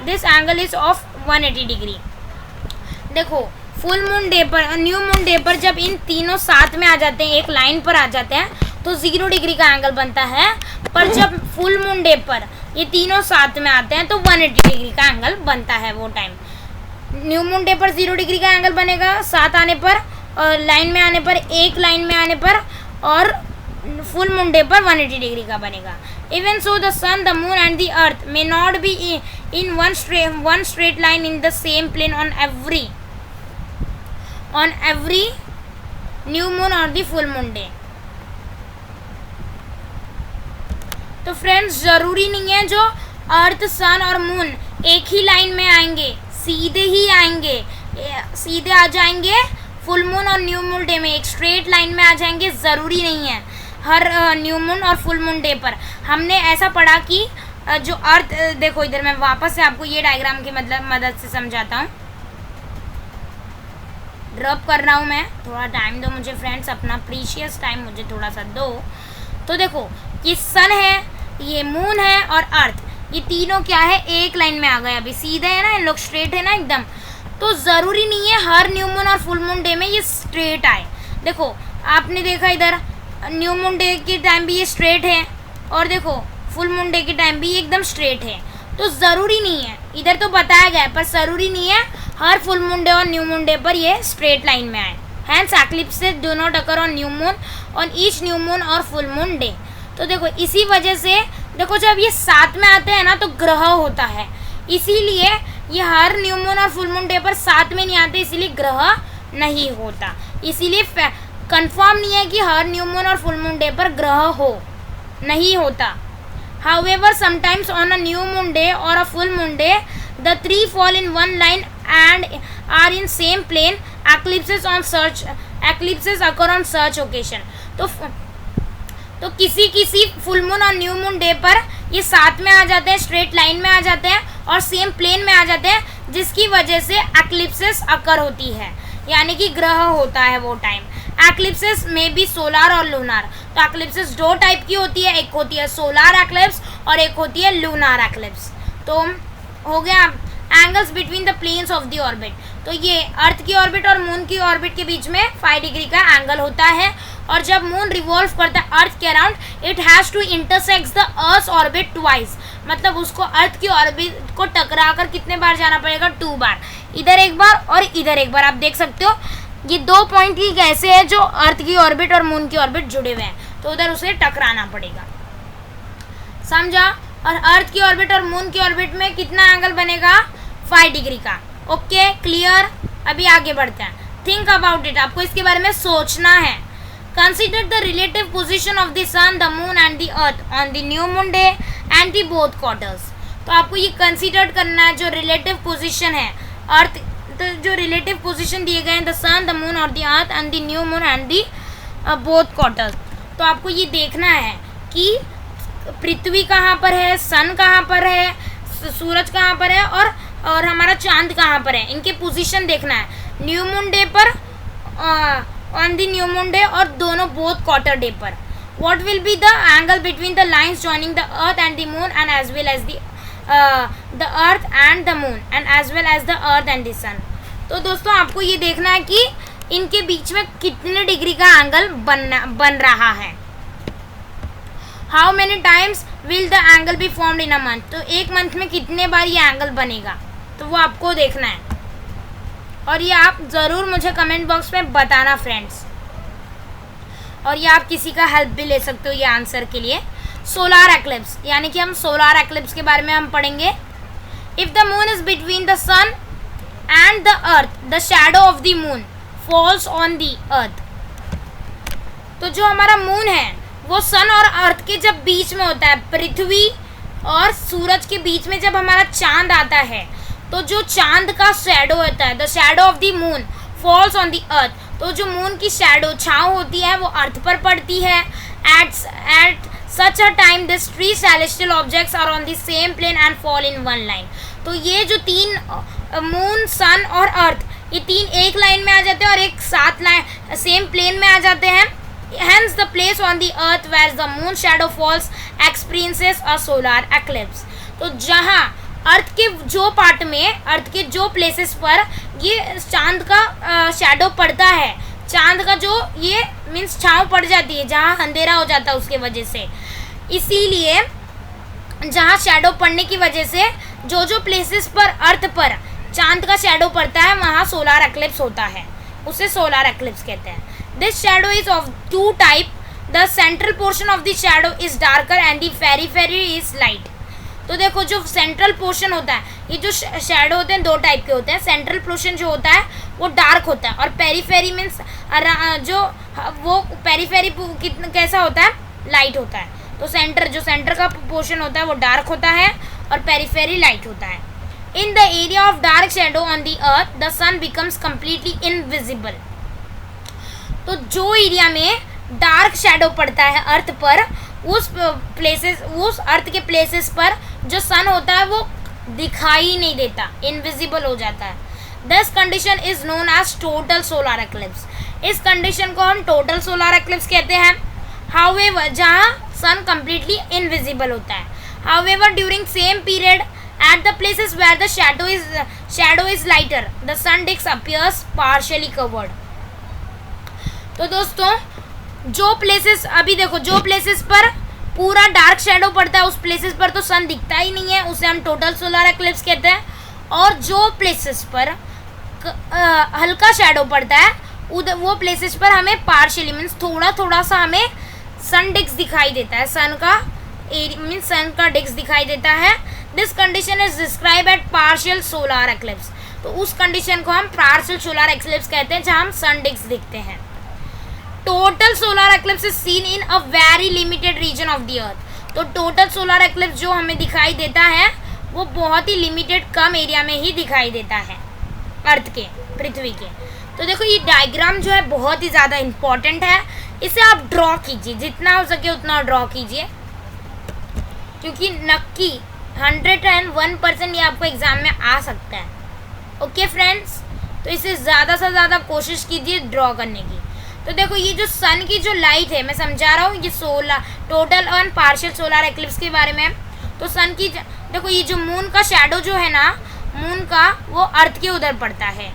this angle is of 180 degree. देखो फुल मून डे पर, न्यू मून डे पर जब इन तीनों साथ में आ जाते हैं, एक लाइन पर आ जाते हैं, तो 0 डिग्री का एंगल बनता है। पर जब फुल मून डे पर ये तीनों साथ में आते हैं तो 180 डिग्री का एंगल बनता है वो टाइम। न्यू मून डे पर 0 डिग्री का एंगल बनेगा साथ आने पर, और लाइन में आने पर, एक लाइन में आने पर, और फुल मून डे पर 180 डिग्री का बनेगा। Even so the sun, the moon and the earth may not be in one straight line in the same plane on every new moon और द फुल मून डे। तो फ्रेंड्स ज़रूरी नहीं है जो अर्थ, सन और मून एक ही लाइन में आएंगे, सीधे ही आएंगे, सीधे आ जाएंगे फुल मून और न्यू मून डे में, एक स्ट्रेट लाइन में आ जाएंगे, ज़रूरी नहीं है हर न्यू मून और फुल मून डे पर। हमने ऐसा पढ़ा कि जो अर्थ, देखो इधर मैं वापस से आपको ये डायग्राम की मदद से समझाता हूँ। ड्रॉप कर रहा हूँ मैं, थोड़ा टाइम दो मुझे फ्रेंड्स, अपना प्रीशियस टाइम मुझे थोड़ा सा दो। तो देखो ये सन है, ये मून है और अर्थ, ये तीनों क्या है, एक लाइन में आ गए, अभी सीधे है ना, इन लोग स्ट्रेट है ना एकदम। तो ज़रूरी नहीं है हर न्यू मून और फुल मून डे में ये स्ट्रेट आए। देखो आपने देखा इधर न्यू मून डे के टाइम भी ये स्ट्रेट है, और देखो फुल मून डे के टाइम भी ये एकदम स्ट्रेट है। तो ज़रूरी नहीं है, इधर तो बताया गया है, पर ज़रूरी नहीं है हर फुल मून डे और न्यू मून डे पर ये स्ट्रेट लाइन में आए। Hence eclipses do not occur on new moon on each new moon और फुल मून डे। तो देखो इसी वजह से देखो जब ये साथ में आते हैं ना तो ग्रह होता है, इसीलिए ये हर न्यू मून और फुल मून डे पर साथ में नहीं आते, इसीलिए ग्रह नहीं होता। इसीलिए कंफर्म नहीं है कि हर न्यू मून और फुल मून डे पर ग्रह हो, नहीं होता। However, sometimes on a new moon day or a full moon day, the three fall in one line and are in same plane. Eclipses occur on such occasion. तो किसी फुल मून और न्यू मून डे पर ये साथ में आ जाते हैं, स्ट्रेट लाइन में आ जाते हैं और सेम प्लेन में आ जाते हैं, जिसकी वजह से एक्लिप्सेस अकर होती है, यानी कि ग्रह होता है वो टाइम। एक्लिप्सेस में भी सोलार और लूनार। तो एक्लिप्सेस दो टाइप की होती है, एक होती है सोलार एक्लिप्स और एक होती है लूनार एक्लिप्स। तो हो गया angles between the planes of the orbit. तो ये अर्थ की ऑर्बिट और मून की ऑर्बिट के बीच में 5 डिग्री का एंगल होता है, और जब मून रिवॉल्व करता है अर्थ के around, it has to intersect the earth orbit twice. मतलब उसको अर्थ की ऑर्बिट को टकरा कर कितने बार जाना पड़ेगा, 2 बार, इधर एक बार और इधर एक बार। आप देख सकते हो ये 2 पॉइंट ही कैसे है जो अर्थ की ऑर्बिट और मून की ऑर्बिट जुड़े हुए हैं, तो उधर उसे टकराना पड़ेगा, समझा। और अर्थ की ऑर्बिट और मून की ऑर्बिट में कितना एंगल बनेगा, 5 डिग्री का। Okay clear. अभी आगे बढ़ते हैं। थिंक अबाउट इट, आपको इसके बारे में सोचना है। Consider the relative position of the sun, the moon and the earth on the new moon day and the both quarters. तो आपको ये कंसिडर करना है जो रिलेटिव पोजिशन है अर्थ, तो जो रिलेटिव पोजीशन दिए गए हैं द सन, द मून और the earth and the new moon and the both quarters. तो आपको ये देखना है कि पृथ्वी कहाँ पर है, सन कहाँ पर है, सूरज कहाँ पर है, और हमारा चांद कहाँ पर है, इनके पोजीशन देखना है न्यू मून डे पर, on the new moon day, और दोनों बोथ क्वार्टर डे पर। What will be the angle between the lines joining the earth and the moon and as well as the earth and the moon and as well as the earth and the sun. तो दोस्तों आपको ये देखना है कि इनके बीच में कितने डिग्री का एंगल बन रहा है। How many times will the angle be formed in a month. तो एक मंथ में कितने बार ये एंगल बनेगा, तो वो आपको देखना है, और ये आप ज़रूर मुझे कमेंट बॉक्स में बताना फ्रेंड्स। और ये आप किसी का हेल्प भी ले सकते हो ये आंसर के लिए। सोलार एक्लिप्स, यानी कि हम सोलार एक्लिप्स के बारे में हम पढ़ेंगे। If the moon is between the sun and the earth, the shadow of the moon falls on the earth. तो जो हमारा मून है वो सन और अर्थ के जब बीच में होता है, पृथ्वी और सूरज के बीच में जब हमारा चांद आता है, तो जो चांद का शैडो होता है, the shadow of the moon falls on the earth. तो जो मून की शैडो छाँव होती है वो अर्थ पर पड़ती है। At such a time these three celestial objects are on the same plane and fall in one line। तो ये जो 3 मून, सन और अर्थ, ये 3 एक लाइन में आ जाते हैं और एक साथ लाइन सेम प्लेन में आ जाते हैं। Hence the place on the earth where the moon shadow falls experiences a solar eclipse। तो जहाँ अर्थ के जो पार्ट में, अर्थ के जो प्लेसेस पर ये चांद का शैडो पड़ता है, चांद का जो ये मीन्स छाँव पड़ जाती है, जहाँ अंधेरा हो जाता है उसके वजह से, इसीलिए जहाँ शैडो पड़ने की वजह से जो प्लेसेस पर अर्थ पर चांद का शैडो पड़ता है वहाँ सोलार एक्लिप्स होता है, उसे सोलार एक्लिप्स कहते हैं। This shadow is of two type, the central portion of the shadow is darker and the periphery is light. तो देखो जो सेंट्रल पोर्शन होता है, ये जो शैडो होते हैं दो टाइप के होते हैं। सेंट्रल पोर्शन जो होता है वो डार्क होता है और पेरिफेरी मीन्स जो वो पेरिफेरी कितना कैसा होता है, लाइट होता है। तो सेंटर का पोर्शन होता है वो डार्क होता है और पेरिफेरी लाइट होता है। In the area of dark shadow on the earth the sun becomes completely invisible. तो जो एरिया में डार्क शैडो पड़ता है अर्थ पर, उस अर्थ के प्लेसेस पर जो सन होता है वो दिखाई नहीं देता, इनविजिबल हो जाता है। This condition is known as total solar eclipse. इस कंडीशन को हम टोटल सोलर एक्लिप्स कहते हैं। हाउएवर जहाँ सन कम्प्लीटली इनविजिबल होता है। However during same period at the places where the shadow is lighter the sun disc appears partially covered. तो दोस्तों जो प्लेसेस अभी देखो, जो प्लेसेस पर पूरा डार्क शैडो पड़ता है उस प्लेसेस पर तो सन दिखता ही नहीं है, उसे हम टोटल सोलर एक्लिप्स कहते हैं। और जो प्लेसेस पर हल्का शैडो पड़ता है वो प्लेसेस पर हमें पार्शियली मीन्स थोड़ा सा हमें सन डिस्क दिखाई देता है, सन का डिस्क दिखाई देता है। This condition is describe at partial solar eclipse. तो उस कंडीशन को हम पार्शियल सोलर एक्लिप्स कहते हैं जहाँ हम सन डिस्क दिखते हैं। Total solar eclipse is seen in a very limited region of the earth. तो टोटल सोलर एक्लिप्स जो हमें दिखाई देता है वो बहुत ही लिमिटेड कम एरिया में ही दिखाई देता है अर्थ के, पृथ्वी के। तो देखो ये डायग्राम जो है बहुत ही ज़्यादा इम्पॉर्टेंट है, इसे आप ड्रॉ कीजिए, जितना हो सके उतना ड्रॉ कीजिए, क्योंकि नक्की 101% ये आपको एग्ज़ाम में आ सकता है। ओके फ्रेंड्स, तो इसे ज़्यादा से ज़्यादा कोशिश कीजिए ड्रॉ करने की। तो देखो ये जो सन की जो लाइट है, मैं समझा रहा हूँ ये टोटल और पार्शियल सोलर एक्लिप्स के बारे में। तो सन की देखो ये जो मून का शैडो जो है ना, मून का वो अर्थ के उधर पड़ता है।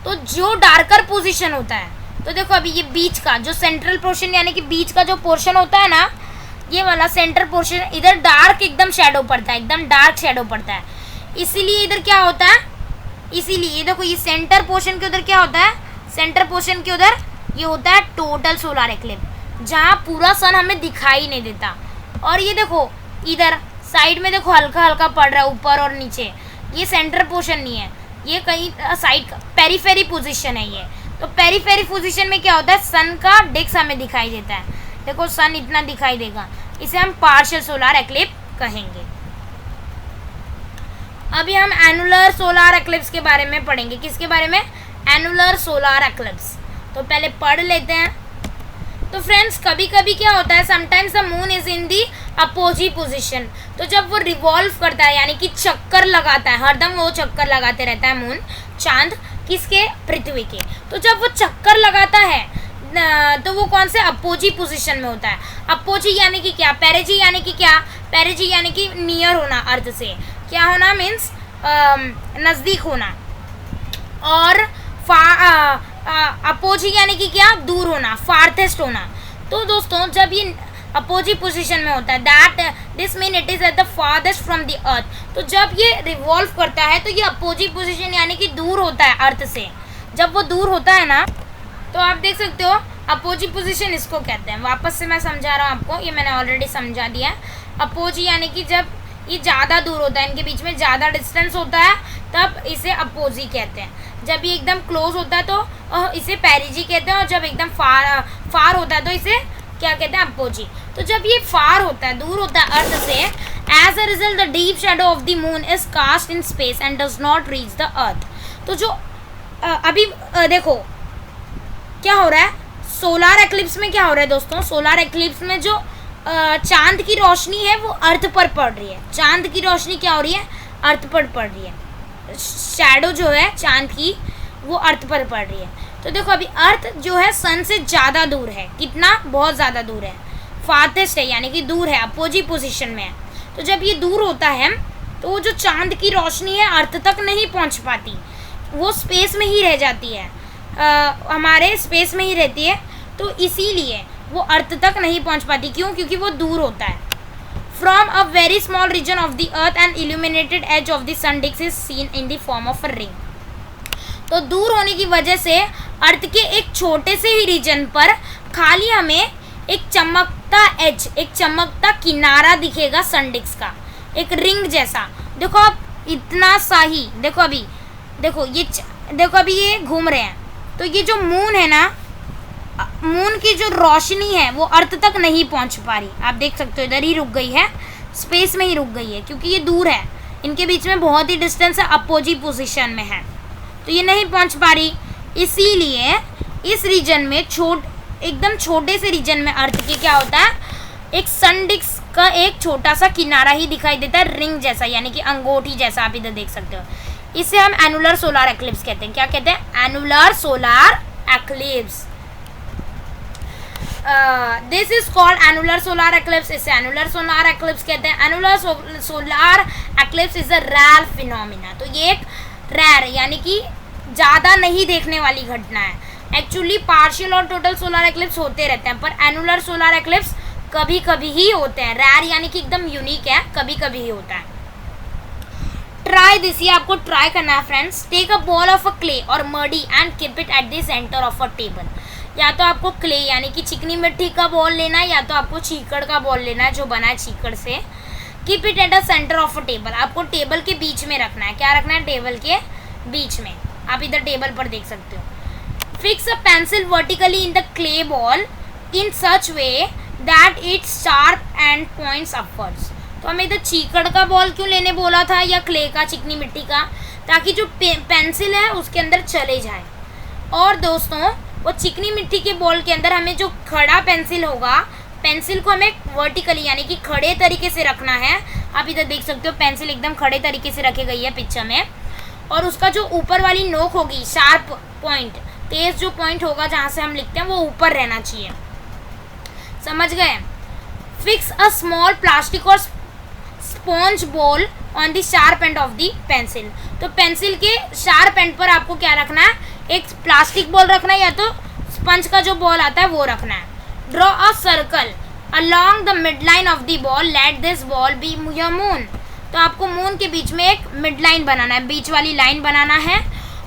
तो जो डार्कर पोजीशन होता है, तो देखो अभी ये बीच का जो सेंट्रल पोर्शन यानी कि बीच का जो पोर्शन होता है ना, ये वाला सेंटर पोर्शन, इधर डार्क एकदम शैडो पड़ता है, एकदम डार्क शैडो पड़ता है। इसीलिए इधर क्या होता है, इसीलिए देखो ये सेंटर पोर्शन के उधर क्या होता है, सेंटर पोर्शन के उधर ये होता है टोटल सोलर एक्लिप्स, जहाँ पूरा सन हमें दिखाई नहीं देता। और ये देखो इधर साइड में देखो हल्का हल्का पड़ रहा है ऊपर और नीचे, ये सेंटर पोर्शन नहीं है, ये कहीं साइड का पेरीफेरी पोजीशन है ये। तो पेरीफेरी पोजीशन में क्या होता है, सन का डिस्क हमें दिखाई देता है। देखो सन इतना दिखाई देगा, इसे हम पार्शियल सोलर एक्लिप्स कहेंगे। अभी हम एनुलर सोलर एक्लिप्स के बारे में पढ़ेंगे। किसके बारे में, एनुलर सोलर एक्लिप्स। तो पहले पढ़ लेते हैं। तो फ्रेंड्स कभी कभी क्या होता है, sometimes the moon is in the apogee position. तो जब वो रिवॉल्व करता है यानी कि चक्कर लगाता है, हरदम वो चक्कर लगाते रहता है मून, चांद, किसके, पृथ्वी के। तो जब वो चक्कर लगाता है तो वो कौन से अपोजी पोजीशन में होता है। अपोजी यानी कि क्या, पेरिजी यानी कि क्या, पेरिजी यानी कि नियर होना, अर्थ से क्या होना मीन्स नज़दीक होना, और अपोजी यानी कि क्या, दूर होना, फार्थेस्ट होना। तो दोस्तों जब ये अपोजी पोजीशन में होता है, that this mean it is at the farthest from the earth. तो जब ये रिवॉल्व करता है तो ये अपोजी पोजीशन यानी कि दूर होता है अर्थ से। जब वो दूर होता है ना, तो आप देख सकते हो अपोजी पोजीशन इसको कहते हैं। वापस से मैं समझा रहा हूँ आपको, ये मैंने ऑलरेडी समझा दिया है। अपोजी यानी कि जब ये ज़्यादा दूर होता है, इनके बीच में ज़्यादा डिस्टेंस होता है, तब इसे अपोजी कहते हैं। जब ये एकदम क्लोज होता है तो इसे पेरिजी कहते हैं, और जब एकदम फार होता है तो इसे क्या कहते हैं, अपोजी। तो जब ये फार होता है, दूर होता है अर्थ से, as a result the deep shadow of the moon is cast in space and does not reach the earth. तो जो अभी देखो क्या हो रहा है, सोलर एक्लिप्स में क्या हो रहा है दोस्तों, सोलर एक्लिप्स में जो चांद की रोशनी है वो अर्थ पर पड़ रही है। चांद की रोशनी क्या हो रही है, अर्थ पर पड़ रही है। शैडो जो है चांद की वो अर्थ पर पड़ रही है। तो देखो अभी अर्थ जो है सन से ज़्यादा दूर है, कितना, बहुत ज़्यादा दूर है, फारथेस्ट है यानी कि दूर है, अपोजी पोजीशन में है। तो जब ये दूर होता है तो वो जो चांद की रोशनी है अर्थ तक नहीं पहुंच पाती, वो स्पेस में ही रह जाती है, हमारे स्पेस में ही रहती है। तो इसीलिए वो अर्थ तक नहीं पहुंच पाती। क्यों, क्योंकि वो दूर होता है। From a very small region of the earth, an illuminated edge of the sun disk is seen in the form of a ring. तो दूर होने की वजह से अर्थ के एक छोटे से ही रीजन पर खाली हमें एक चमकता एज, एक चमकता किनारा दिखेगा सन डिस्क का, एक रिंग जैसा. देखो आप, इतना सा ही. देखो अभी, देखो ये, देखो अभी ये घूम रहे हैं. तो ये जो मून है ना, मून की जो रोशनी है वो अर्थ तक नहीं पहुंच पा रही. आप देख सकते हो इधर ही रुक गई है, स्पेस में ही रुक गई है, क्योंकि ये दूर है. इनके बीच में बहुत ही डिस्टेंस है, अपोजिट पोजीशन में है, तो ये नहीं पहुंच पा रही. इसीलिए इस रीजन में एकदम छोटे से रीजन में अर्थ के क्या होता है, एक सन डिस्क का एक छोटा सा किनारा ही दिखाई देता है, रिंग जैसा, यानी कि अंगूठी जैसा. आप इधर देख सकते हो. इसे हम एनुलर सोलर एक्लिप्स कहते हैं. क्या कहते हैं? Annular solar eclipse. This is called annular solar eclipse. इसे एनुलर सोलर एक्लिप्स कहते हैं. Annular solar eclipse is a rare phenomena. तो ये एक रेयर यानी कि ज़्यादा नहीं देखने वाली घटना है. एक्चुअली पार्शियल और टोटल सोलर एक्लिप्स होते रहते हैं, पर एनुलर सोलर एक्लिप्स कभी कभी ही होते हैं. रेयर यानी कि एकदम यूनिक है, कभी कभी ही होता है. ट्राई दिस, ये आपको ट्राई करना है friends. Take a ball of a clay or mud and keep it at the centre of a table. या तो आपको क्ले यानी कि चिकनी मिट्टी का बॉल लेना है, या तो आपको चीकड़ का बॉल लेना है जो बना है चीकड़ से. Keep it at a centre of a table. आपको टेबल के बीच में रखना है. क्या रखना है? टेबल के बीच में. आप इधर टेबल पर देख सकते हो. Fix a pencil vertically in the clay ball in such way that it's sharp and points upwards. तो हमें इधर चीकड़ का बॉल क्यों लेने बोला था, या क्ले का, चिकनी मिट्टी का? ताकि जो पेंसिल है उसके अंदर चले जाए. और दोस्तों, वो चिकनी मिट्टी के बॉल के अंदर हमें जो खड़ा पेंसिल होगा, पेंसिल को हमें वर्टिकली यानी कि खड़े तरीके से रखना है. आप इधर देख सकते हो पेंसिल एकदम खड़े तरीके से रखी गई है पिक्चर में. और उसका जो ऊपर वाली नोक होगी, शार्प पॉइंट, तेज जो पॉइंट होगा जहाँ से हम लिखते हैं, वो ऊपर रहना चाहिए. समझ गए? फिक्स अ स्मॉल प्लास्टिक और sponge ball on the sharp end of the pencil. तो पेंसिल के शार्प एंड पर आपको क्या रखना है? एक प्लास्टिक बॉल रखना है, या तो स्पंज का जो बॉल आता है वो रखना है. Draw a circle along the mid line of the ball. Let this ball be your moon. तो आपको मून के बीच में एक मिड लाइन बनाना है, बीच वाली लाइन बनाना है,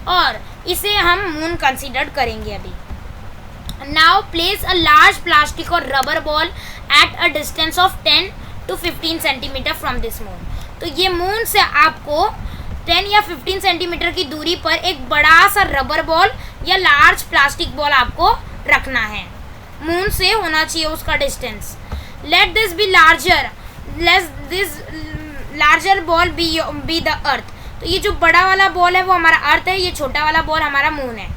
और इसे हम मून कंसीडर करेंगे अभी. Now place a large plastic or rubber ball at a distance of 10 to 15 centimetre from this moon. तो ये मून से आपको 10 या 15 सेंटीमीटर की दूरी पर एक बड़ा सा रबर बॉल या लार्ज प्लास्टिक बॉल आपको रखना है. मून से होना चाहिए उसका distance. Let this be larger, let this larger ball be the earth. तो ये जो बड़ा वाला बॉल है वो हमारा अर्थ है, ये छोटा वाला बॉल हमारा मून है.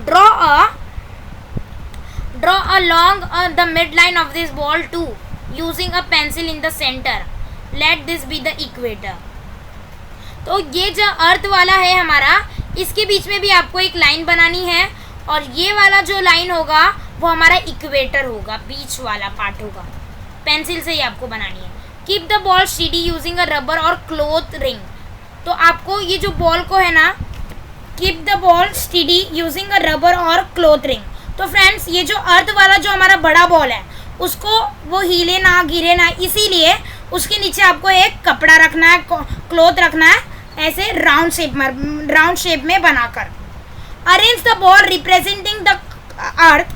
Draw along the midline of this ball too using a pencil in the center. Let this be the equator. तो ये जो अर्थ वाला है हमारा, इसके बीच में भी आपको एक लाइन बनानी है, और ये वाला जो लाइन होगा वो हमारा इक्वेटर होगा, बीच वाला पार्ट होगा. पेंसिल से ही आपको बनानी है. Keep the ball steady using a rubber और क्लॉथ रिंग. तो आपको ये जो बॉल को है ना, keep the ball steady using a rubber और क्लॉथ रिंग. तो फ्रेंड्स, ये जो अर्थ वाला जो हमारा बड़ा बॉल है, उसको वो हिले ना, गिरे ना, इसीलिए उसके नीचे आपको एक कपड़ा रखना है, क्लॉथ रखना है, ऐसे राउंड शेप में बनाकर. Arrange the ball representing the earth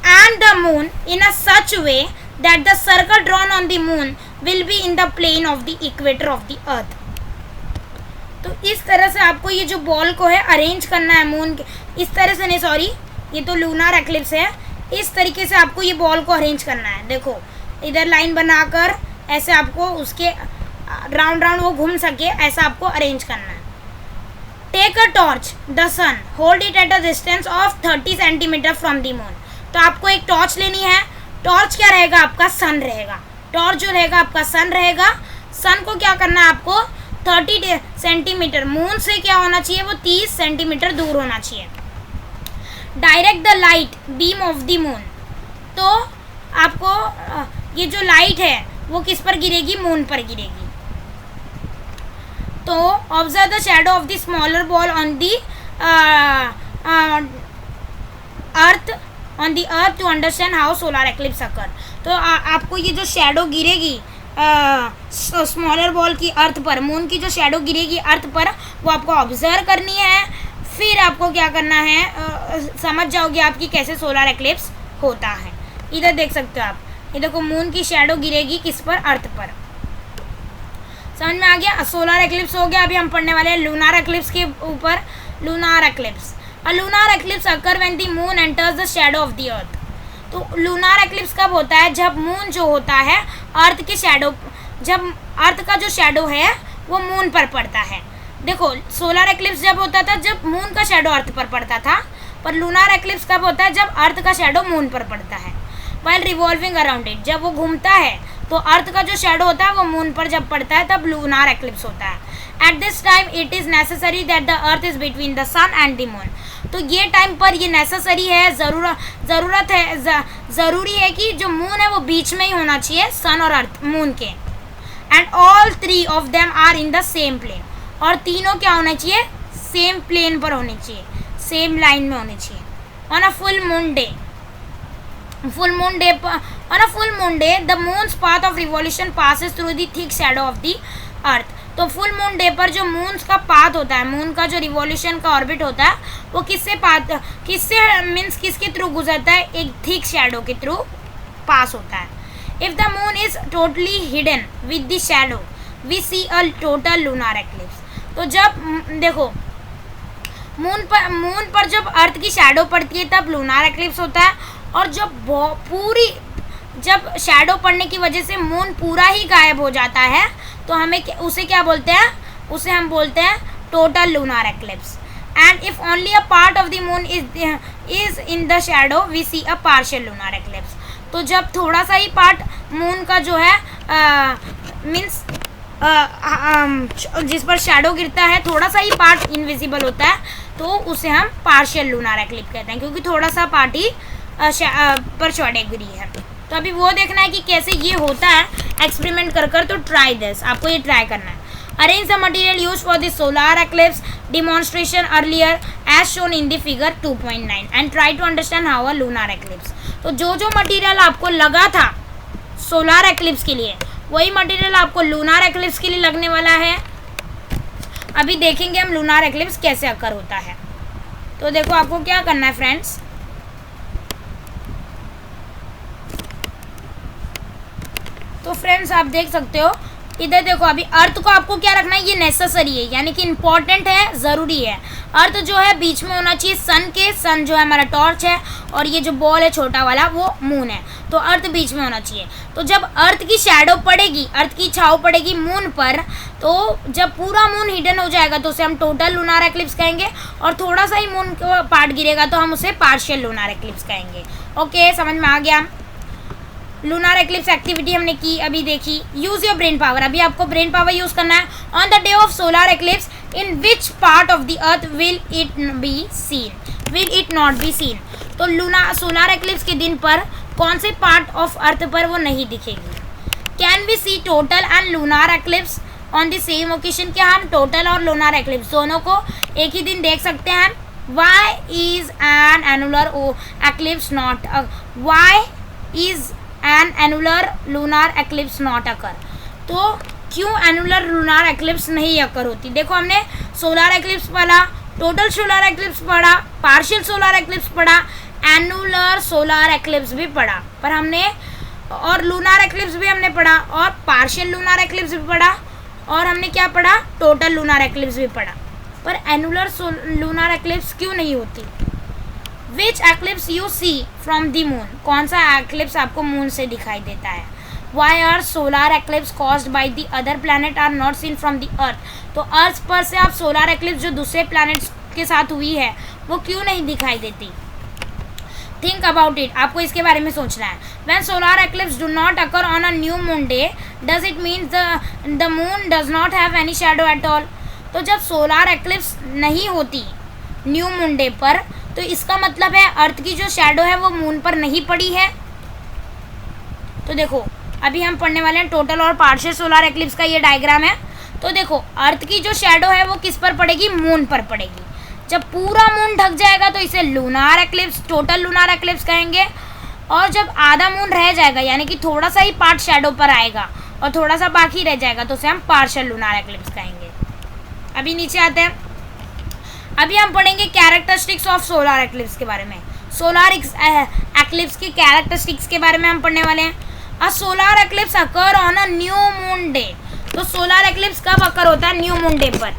and the moon in a such way that the circle drawn on the moon will be in the plane of the equator of the earth. तो इस तरह से आपको ये जो बॉल को है अरेंज करना है मून के, इस तरह से नहीं, सॉरी, ये तो लूनर एक्लिप्स है. इस तरीके से आपको ये बॉल को अरेंज करना है. देखो इधर लाइन बनाकर ऐसे आपको उसके राउंड वो घूम सके, ऐसा आपको अरेंज करना है. Take a torch the sun, hold it at a distance of 30 centimetre from the moon. तो आपको एक टॉर्च लेनी है. टॉर्च क्या रहेगा? आपका सन रहेगा. टॉर्च जो रहेगा आपका सन रहेगा. सन को क्या करना है आपको? 30 सेंटीमीटर, मून से क्या होना चाहिए? वो 30 सेंटीमीटर दूर होना चाहिए. Direct the light beam of the moon. तो आपको ये जो लाइट है वो किस पर गिरेगी? मून पर गिरेगी. तो observe the shadow of the smaller ball on the earth to understand how solar eclipse occur. तो आपको ये जो शैडो गिरेगी स्मॉलर बॉल की अर्थ पर, मून की जो शेडो गिरेगी अर्थ पर, वो आपको ऑब्जर्व करनी है। फिर आपको क्या करना है, समझ जाओगे आप कि कैसे सोलर एक्लिप्स होता है। इधर देख सकते हो आप, ये देखो मून की शेडो गिरेगी किस पर, अर्थ पर। समझ में आ गया। सोलर एक्लिप्स हो गया। अभी हम पढ़ने वाले हैं लूनार एक्लिप्स के ऊपर। Lunar eclipse, a lunar eclipse occur when the moon enters the shadow of the earth. तो लूनार एक्लिप्स कब होता है, जब मून जो होता है अर्थ के शेडो, जब अर्थ का जो शेडो है वो मून पर पड़ता है। देखो सोलर एक्लिप्स जब होता था जब मून का शेडो अर्थ पर पड़ता था, पर लूनार एक्लिप्स कब होता है, जब अर्थ का शेडो मून पर पड़ता है। वाइल रिवॉल्विंग अराउंड इट, जब वो घूमता है तो अर्थ का जो शेडो होता है वो मून पर जब पड़ता है तब लूनार एक्लिप्स होता है। At this time it is necessary that the earth is between the sun and the moon. तो ये टाइम पर ये नेसेसरी है, ज़रूरी है कि जो मून है वो बीच में ही होना चाहिए सन और अर्थ, मून के। And all three of them are in the same plane, और तीनों क्या होना चाहिए, सेम प्लेन पर होने चाहिए, सेम लाइन में होने चाहिए। On a full moon day, on a full moon day the moon's path of revolution passes through the thick shadow of the earth। तो फुल मून डे पर जो मून का पाथ होता है, मून का जो रिवॉल्यूशन का ऑर्बिट होता है वो किससे मीन्स किसके थ्रू गुजरता है, एक थिक शैडो के थ्रू पास होता है। If the moon is totally hidden with the shadow we see a total lunar eclipse. तो जब देखो मून पर जब अर्थ की शैडो पड़ती है तब लूनार एक्लिप्स होता है, और जब शैडो पड़ने की वजह से मून पूरा ही गायब हो जाता है तो हमें उसे क्या बोलते हैं, उसे हम बोलते हैं total lunar eclipse. And if only a part of the moon is in the shadow we see a partial lunar eclipse. तो जब थोड़ा सा ही पार्ट मून का जो है मीन्स जिस पर शैडो गिरता है थोड़ा सा ही पार्ट इनविजिबल होता है तो उसे हम पार्शियल लूनार एक्लिप्स कहते हैं, क्योंकि थोड़ा सा पार्ट ही पर शैडो गिरी है। तो अभी वो देखना है कि कैसे ये होता है एक्सपेरिमेंट कर। तो ट्राई दिस, आपको ये ट्राई करना है। Arrange the material use for the solar eclipse demonstration earlier as shown in the figure 2.9 and try to understand how a lunar eclipse. तो जो मटेरियल आपको लगा था सोलर एक्लिप्स के लिए वही मटेरियल आपको लूनार एक्लिप्स के लिए लगने वाला है। अभी देखेंगे हम लूनार एक्लिप्स कैसे अकर होता है। तो देखो आपको क्या करना है फ्रेंड्स, तो फ्रेंड्स आप देख सकते हो इधर देखो, अभी अर्थ को आपको क्या रखना है, ये नेसेसरी है यानी कि इम्पॉर्टेंट है, ज़रूरी है। अर्थ जो है बीच में होना चाहिए सन के, सन जो है हमारा टॉर्च है और ये जो बॉल है छोटा वाला वो मून है, तो अर्थ बीच में होना चाहिए। तो जब अर्थ की शैडो पड़ेगी, अर्थ की छाव पड़ेगी मून पर, तो जब पूरा मून हिडन हो जाएगा तो उसे हम टोटल लूनार एक्लिप्स कहेंगे, और थोड़ा सा ही मून का पार्ट गिरेगा तो हम उसे पार्शियल लूनार एक्लिप्स कहेंगे। ओके, समझ में आ गया। लूनार एक्लिप्स एक्टिविटी हमने की, अभी देखी। यूज योर ब्रेन पावर, अभी आपको ब्रेन पावर यूज करना है। On the day of solar eclipse in which part of the earth will it not be seen. तो सोलर एक्लिप्स के दिन पर कौन से पार्ट ऑफ अर्थ पर वो नहीं दिखेगी। Can we see total and lunar eclipse on the same occasion, क्या हम टोटल और लूनार एक्लिप्स दोनों को एक ही दिन देख सकते हैं। Why is an annular eclipse not, why is an annular lunar eclipse not occur. तो क्यों एनुलर लूनार एक्लिप्स नहीं अकर होती। देखो हमने सोलर एक्लिप्स पढ़ा, टोटल सोलर एक्लिप्स पढ़ा, पार्शियल सोलर एक्लिप्स पढ़ा, एनुलर सोलर एक्लिप्स भी पढ़ा, पर हमने और लूनार एक्लिप्स भी हमने पढ़ा, और पार्शियल लूनार एक्लिप्स भी पढ़ा, और हमने क्या पढ़ा, टोटल लूनार एक्लिप्स भी पढ़ा, पर एनुलर लूनार एक्लिप्स क्यों नहीं होती। Which eclipse you see from the moon, कौन सा एक्लिप्स आपको मून से दिखाई देता है। Why are solar eclipse caused by the other planet are not seen from the earth. तो अर्थ पर से आप सोलर एक्लिप्स जो दूसरे प्लानट्स के साथ हुई है वो क्यों नहीं दिखाई देती। थिंक अबाउट इट, आपको इसके बारे में सोचना है। When solar eclipse do not occur on a new moon day does it mean the moon does not have any shadow at all. तो जब सोलर एक्लिप्स नहीं होती न्यू मून डे पर तो इसका मतलब है अर्थ की जो शैडो है वो मून पर नहीं पड़ी है। तो देखो अभी हम पढ़ने वाले हैं टोटल और पार्शियल सोलर एक्लिप्स का ये डायग्राम है। तो देखो अर्थ की जो शैडो है वो किस पर पड़ेगी, मून पर पड़ेगी। जब पूरा मून ढक जाएगा तो इसे lunar eclipse, total lunar eclipse कहेंगे, और जब आधा मून रह जाएगा यानी कि थोड़ा सा ही पार्ट शैडो पर आएगा और थोड़ा सा बाकी रह जाएगा तो उसे हम पार्शियल लूनार एक्लिप्स कहेंगे। अभी नीचे आते हैं, अभी हम पढ़ेंगे कैरेक्टरिस्टिक्स ऑफ सोलार एक्लिप्स के बारे में। सोलार एक्लिप्स की कैरेक्टरिस्टिक्स के बारे में हम पढ़ने वाले हैं। A solar eclipse occur on a new moon day. तो सोलार एक्लिप्स कब अकर होता है? न्यू मून डे पर,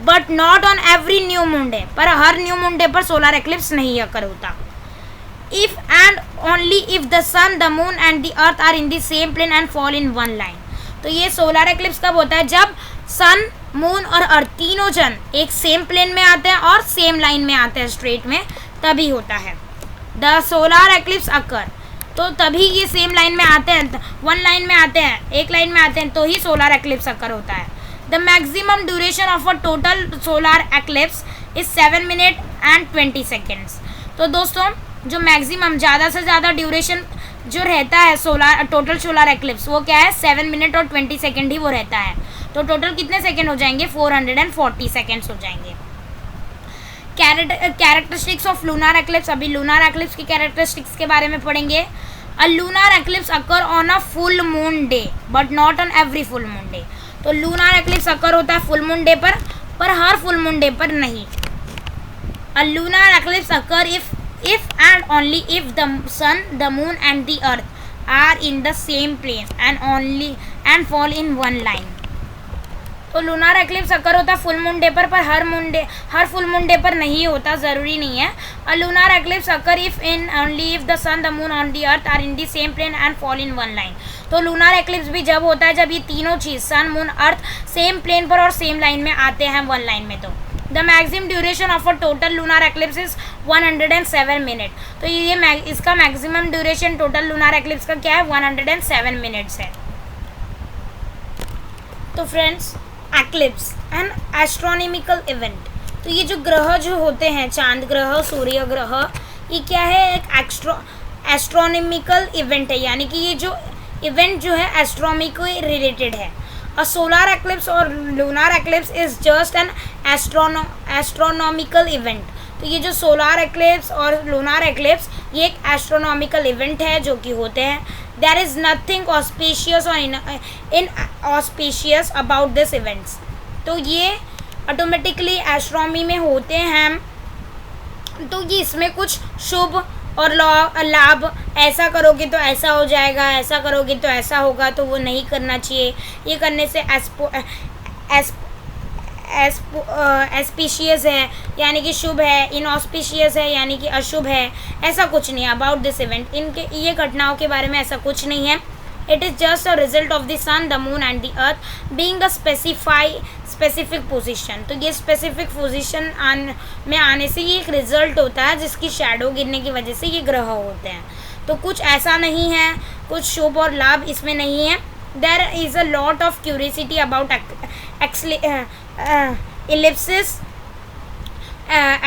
but not on every new moon day. पर हर न्यू मून डे पर सोलार एक्लिप्स नहीं अकर होता। If and only if the sun, the moon and the earth are in the same plane and fall in one line. तो ये सोलार एक्लिप्स कब होता है? जब सन, मून और अर्थ तीनों जन एक सेम प्लेन में आते हैं और सेम लाइन में आते हैं, स्ट्रेट में, तभी होता है द सोलार एक्लिप्स अकर। तो तभी ये सेम लाइन में आते हैं, वन लाइन में आते हैं, एक लाइन में आते हैं, तो ही सोलार एक्लिप्स अकर होता है। The maximum duration of a total solar eclipse is 7 minute and 20 seconds. तो दोस्तों जो मैक्सिमम ज़्यादा से ज़्यादा ड्यूरेशन जो रहता है सोलार टोटल सोलार एक्लिप्स, वो क्या है? 7 मिनट और 20 सेकेंड ही वो रहता है। तो टोटल कितने सेकेंड हो जाएंगे? 440 सेकेंड्स हो जाएंगे। Characteristics of lunar eclipse. अभी लूनार एक्लिप्स की कैरेक्टरिस्टिक्स के बारे में पढ़ेंगे। A lunar eclipse occur on a full moon day but not on every full moon day. तो लूनार एक्लिप्स अकर होता है फुल मून डे पर हर फुल मून डे पर नहीं। A lunar eclipse occur if and only if the sun, the moon and the earth are in the same plane and fall in one line। तो लूनार एक्लिप्स अकर होता है फुल मून डे पर हर फुल मून डे पर नहीं होता, ज़रूरी नहीं है। A lunar eclipse occur if and only if the sun, the moon और the earth are in the same plane and fall in one line. तो लूनार एक्लिप्स भी जब होता है जब ये तीनों चीज़ sun, moon, earth same plane पर और सेम लाइन में आते हैं, वन लाइन में। तो the maximum duration of a total lunar eclipse is 107 minute. तो ये इसका maximum duration total lunar eclipse का क्या है? 107 मिनट्स है। तो friends, eclipse and astronomical event. तो ये जो ग्रह जो होते हैं, चांद ग्रह, सूर्य ग्रह, ये क्या है? एक एस्ट्रोनॉमिकल इवेंट है, यानी कि ये जो इवेंट जो है एस्ट्रोनॉमी को रिलेटेड है। A solar eclipse or lunar eclipse is just an astronomical event। तो ये जो सोलार एक्लिप्स और लूनार एक्लिप्स ये एक एस्ट्रोनॉमिकल इवेंट है जो कि होते हैं। देयर इज़ नथिंग ऑस्पिशियस और इन ऑस्पिशियस अबाउट दिस इवेंट्स। तो ये ऑटोमेटिकली एस्ट्रोनॉमी में होते हैं, तो ये इसमें कुछ शुभ और लाभ, ऐसा करोगे तो ऐसा हो जाएगा, ऐसा करोगे तो ऐसा होगा, तो वो नहीं करना चाहिए। ये करने से एस्पिशियस है यानी कि शुभ है, इनऑस्पिशियस है यानी कि अशुभ है, ऐसा कुछ नहीं है अबाउट दिस इवेंट। इनके ये घटनाओं के बारे में ऐसा कुछ नहीं है। It is just a result of the sun, the moon and the earth being a specific position. तो ये स्पेसिफिक पोजीशन में आने से ये एक रिजल्ट होता है जिसकी शैडो गिरने की वजह से ये ग्रह होते हैं। तो कुछ ऐसा नहीं है, कुछ शुभ और लाभ इसमें नहीं है। There is a lot of curiosity about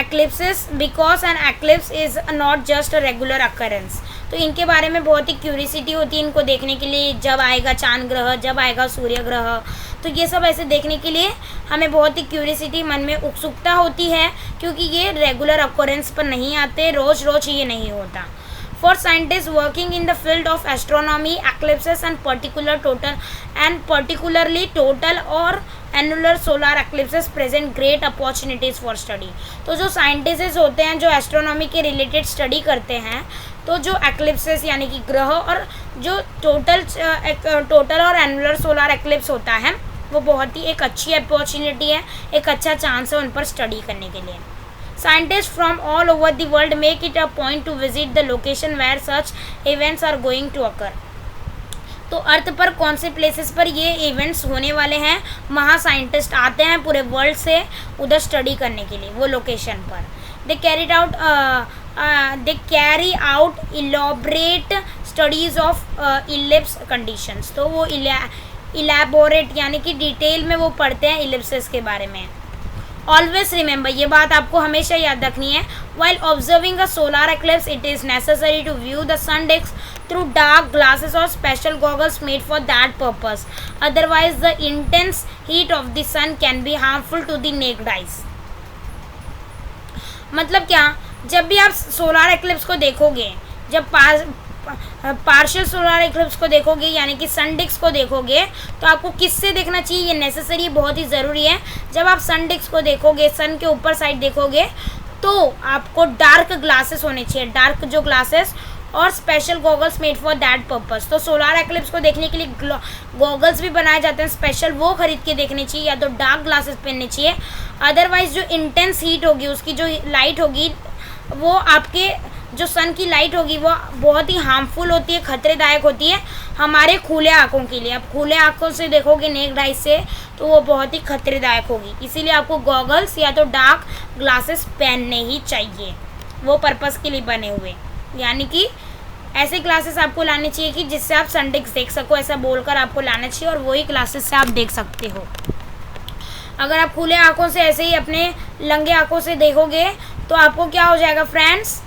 eclipses because an eclipse is not just a regular occurrence। तो इनके बारे में बहुत ही क्यूरियोसिटी होती है इनको देखने के लिए, जब आएगा चांद ग्रह, जब आएगा सूर्य ग्रह, तो ये सब ऐसे देखने के लिए हमें बहुत ही क्यूरियोसिटी, मन में उत्सुकता होती है, क्योंकि ये रेगुलर ऑकरेंस पर नहीं आते, रोज़ रोज़ ये नहीं होता। For scientists working in the field of astronomy, eclipses and particularly total or annular solar eclipses present great opportunities for study। तो जो साइंटिस्ट होते हैं जो एस्ट्रोनॉमी के रिलेटेड स्टडी करते हैं, तो जो एक्लिप्सेस यानी कि ग्रह और जो टोटल और एनुलर सोलार एक्लिप्स होता है, वो बहुत ही एक अच्छी अपॉर्चुनिटी है, एक अच्छा चांस है उन पर स्टडी करने के लिए। Scientists from all over the world make it a point to visit the location where such events are going to occur। तो अर्थ पर कौन से प्लेसेस पर ये इवेंट्स होने वाले हैं, वहाँ साइंटिस्ट आते हैं पूरे वर्ल्ड से उधर स्टडी करने के लिए, वो लोकेशन पर। They carry out elaborate studies of eclipse conditions. तो वो इलेबोरेट यानी कि डिटेल में वो पढ़ते हैं इलिप्सेस के बारे में। ऑलवेज रिमेंबर, ये बात आपको हमेशा याद रखनी है, while observing a solar eclipse it is necessary to view the sun disc through dark glasses or special goggles made for that purpose, otherwise the intense heat of the sun can be harmful to the naked eyes. मतलब क्या, जब भी आप सोलार एक्लिप्स को देखोगे, जब पार्शियल सोलर इक्लिप्स को देखोगे यानी कि सन डिस्क को देखोगे तो आपको किससे देखना चाहिए, ये नेसेसरी बहुत ही ज़रूरी है। जब आप सन डिस्क को देखोगे, सन के ऊपर साइड देखोगे, तो आपको डार्क ग्लासेस होने चाहिए, डार्क जो glasses, or special goggles made for that purpose. तो सोलर एक्लिप्स को देखने के लिए गॉगल्स भी बनाए जाते हैं स्पेशल, वो खरीद के देखने चाहिए, या तो डार्क ग्लासेस पहनने चाहिए। अदरवाइज जो इंटेंस हीट होगी, उसकी जो लाइट होगी, वो आपके जो सन की लाइट होगी वो बहुत ही हार्मफुल होती है, खतरेदायक होती है हमारे खुले आँखों के लिए। आप खुले आँखों से देखोगे नेक्ड आइज से तो वो बहुत ही खतरेदायक होगी, इसीलिए आपको गॉगल्स या तो डार्क ग्लासेस पहनने ही चाहिए, वो पर्पस के लिए बने हुए। यानी कि ऐसे ग्लासेस आपको लाने चाहिए कि जिससे आप सन डिस्क देख सको, ऐसा बोलकर आपको लाना चाहिए, और वही ग्लासेस से आप देख सकते हो। अगर आप खुले आँखों से ऐसे ही अपने लंगे आँखों से देखोगे तो आपको क्या हो जाएगा फ्रेंड्स,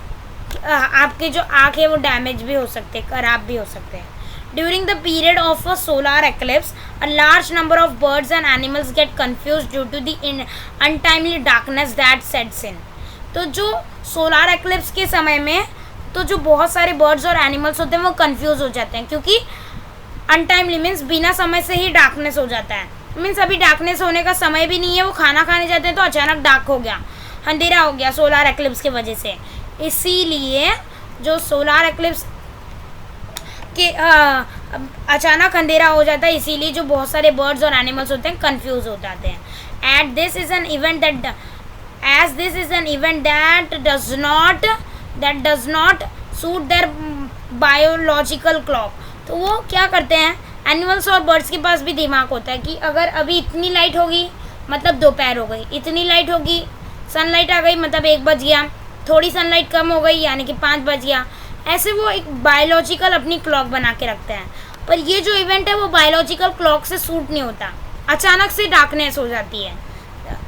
आपके जो आँख है वो डैमेज भी हो सकते हैं, खराब भी हो सकते हैं। During the period of a solar eclipse a large number of birds and animals get confuse due to the untimely darkness that sets in. तो जो सोलर एक्लिप्स के समय में तो जो बहुत सारे बर्ड्स और एनिमल्स होते हैं वो कंफ्यूज हो जाते हैं, क्योंकि अनटाइमली मीन्स बिना समय से ही डार्कनेस हो जाता है। मीन्स अभी डार्कनेस होने का समय भी नहीं है, वो खाना खाने जाते हैं तो अचानक डार्क हो गया, अंधेरा हो गया सोलर एक्लिप्स की वजह से। इसीलिए जो सोलर एक्लिप्स के अचानक अंधेरा हो जाता है, इसीलिए जो बहुत सारे बर्ड्स और एनिमल्स होते हैं कंफ्यूज हो जाते हैं। At this is an event that as this is an event that does not suit their biological clock। तो वो क्या करते हैं, एनिमल्स और बर्ड्स के पास भी दिमाग होता है कि अगर अभी इतनी लाइट होगी मतलब दोपहर हो गई, इतनी लाइट होगी सनलाइट आ गई मतलब 1 बज गया, थोड़ी सनलाइट कम हो गई यानी कि 5 बज गया। ऐसे वो एक बायोलॉजिकल अपनी क्लॉक बना के रखते हैं, पर ये जो इवेंट है वो बायोलॉजिकल क्लॉक से सूट नहीं होता, अचानक से डार्कनेस हो जाती है,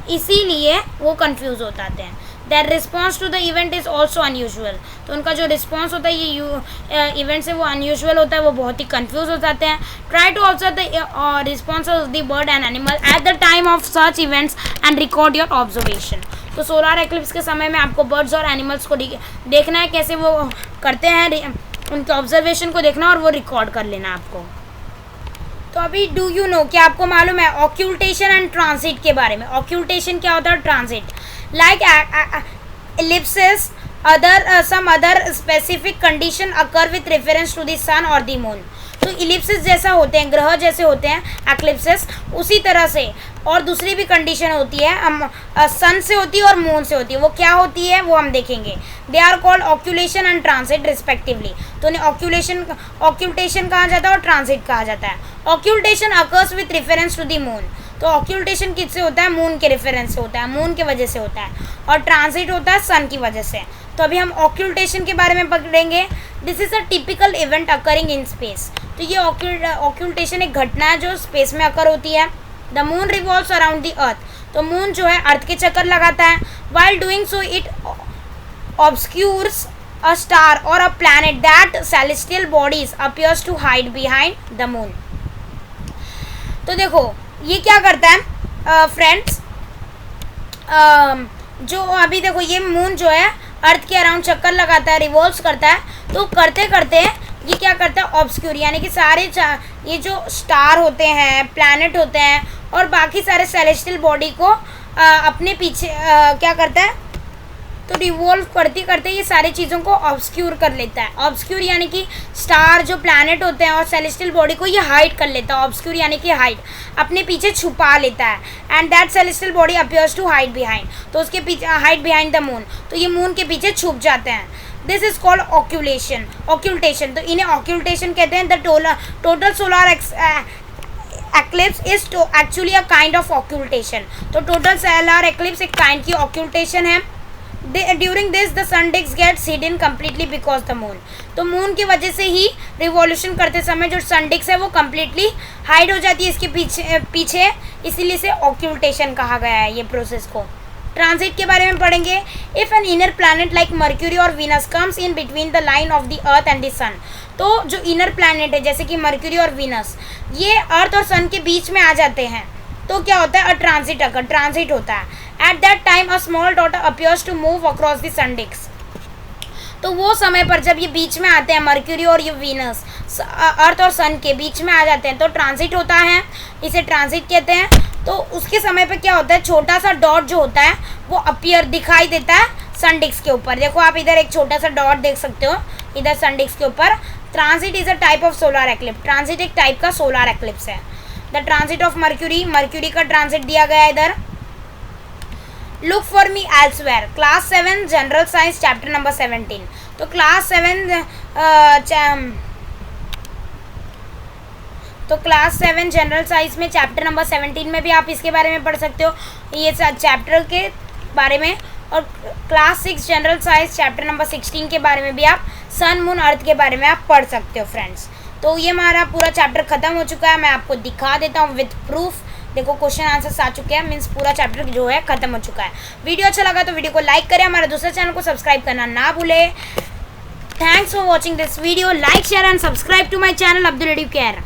इसीलिए वो कंफ्यूज हो जाते हैं। Their response to the event is also unusual। तो उनका जो रिस्पॉन्स होता है ये इवेंट से वो अनयूजुअल होता है, वो बहुत ही कंफ्यूज हो जाते हैं। Try to observe the response of the bird and animal at the time of such events and record your observation. तो सोलर एक्लिप्स के समय में आपको बर्ड्स और एनिमल्स को देखना है, कैसे वो करते हैं, उनके ऑब्जर्वेशन को देखना और वो रिकॉर्ड कर लेना आपको। तो अभी डू यू नो, क्या आपको मालूम है ऑक्यूल्टेशन एंड ट्रांजिट के बारे में? ऑक्यूल्टेशन क्या होता है, transit like ellipses some other specific condition occur with reference to the sun or the moon। तो इलिप्सिस जैसा होते हैं, ग्रह जैसे होते हैं एक्लिप्सेस, उसी तरह से और दूसरी भी कंडीशन होती है, सन से होती है और मून से होती है। वो क्या होती है वो हम देखेंगे। They are called occultation and transit respectively. तो उन्हें ऑक्यूल्टेशन कहा जाता है और ट्रांजिट कहा जाता है। Occultation occurs with reference to the moon. तो ऑक्यूल्टेशन किससे होता है, मून के रेफरेंस से होता है, मून के वजह से होता है, और ट्रांजिट होता है सन की वजह से। तो अभी हम ऑक्यूल्टेशन के बारे में पकड़ेंगे। This is a typical event occurring in space. तो ये ऑक्यूल्टेशन एक घटना है जो स्पेस में अकर होती है। The moon revolves around the earth. तो मून जो है अर्थ के चक्कर लगाता है। While doing so it obscures a star or a planet that celestial bodies appears to hide behind the moon. तो देखो ये क्या करता है फ्रेंड्स, जो अभी देखो ये मून जो है अर्थ के अराउंड चक्कर लगाता है, रिवॉल्व्स करता है। तो करते करते ये क्या करता है, ऑब्स्क्यूर यानी कि सारे ये जो स्टार होते हैं, प्लैनेट होते हैं और बाकी सारे सेलेस्टियल बॉडी को अपने पीछे क्या करता है, तो रिवॉल्व करते करते ये सारी चीज़ों को ऑब्स्क्यूर कर लेता है। ऑब्स्क्यूर यानी कि स्टार जो प्लैनेट होते हैं और सेलेस्टियल बॉडी को ये हाइड कर लेता है। ऑब्स्क्यूर यानी कि हाइड, अपने पीछे छुपा लेता है। And that celestial body appears to hide behind. तो उसके पीछे हाइड बिहाइंड द मून, तो ये मून के पीछे छुप जाते हैं। This is called occultation. तो इन्हें ऑक्यूल्टेशन कहते हैं। The total solar eclipse is actually a kind of occultation. तो टोटल सोलर एक्लिप्स एक काइंड की ऑक्यूल्टेशन है। During this the sun disc gets hidden completely because the moon. तो मून की वजह से ही रिवॉल्यूशन करते समय जो सन डिस्क है वो कम्प्लीटली हाइड हो जाती है इसके पीछे, इसीलिए इसे ऑक्यूल्टेशन कहा गया है ये प्रोसेस को। ट्रांजिट के बारे में पढ़ेंगे। If an inner planet like Mercury or Venus comes in between the line of the earth and the sun. तो जो इनर प्लैनेट है जैसे कि मर्क्यूरी और वीनस, ये अर्थ और सन के बीच में आ जाते हैं, तो क्या होता है, ट्रांजिट होता है। At that time a small dot appears to move across the sun disc. तो वो समय पर जब ये बीच में आते हैं, मर्क्यूरी और ये वीनस अर्थ और सन के बीच में आ जाते हैं, तो ट्रांजिट होता है, इसे ट्रांजिट कहते हैं। तो उसके समय पे क्या होता है, छोटा सा डॉट जो होता है वो अपीयर दिखाई देता है सन डिस्क के ऊपर। देखो आप इधर एक छोटा सा डॉट देख सकते हो इधर सन डिस्क के ऊपर। Transit is a type of solar eclipse. Transit एक टाइप का सोलर एक्लिप्स है। The transit of mercury, mercury का ट्रांजिट दिया गया है इधर। Look for me elsewhere, class 7 general science chapter number 17। तो क्लास 7 जनरल साइंस में चैप्टर नंबर 17 में भी आप इसके बारे में पढ़ सकते हो, ये चैप्टर के बारे में। और class 6 general science chapter number 16 के बारे में भी आप सन मून अर्थ के बारे में आप पढ़ सकते हो फ्रेंड्स। तो ये हमारा पूरा चैप्टर खत्म हो चुका है। मैं आपको दिखा देता हूँ विथ प्रूफ। देखो क्वेश्चन आंसर्स आ चुके हैं, मीन्स पूरा चैप्टर जो है खत्म हो चुका है। वीडियो अच्छा लगा तो वीडियो को लाइक करें, हमारे दूसरे चैनल को सब्सक्राइब करना ना भूलें। Thanks for watching this video. Like share and subscribe to my channel Abdul Educare.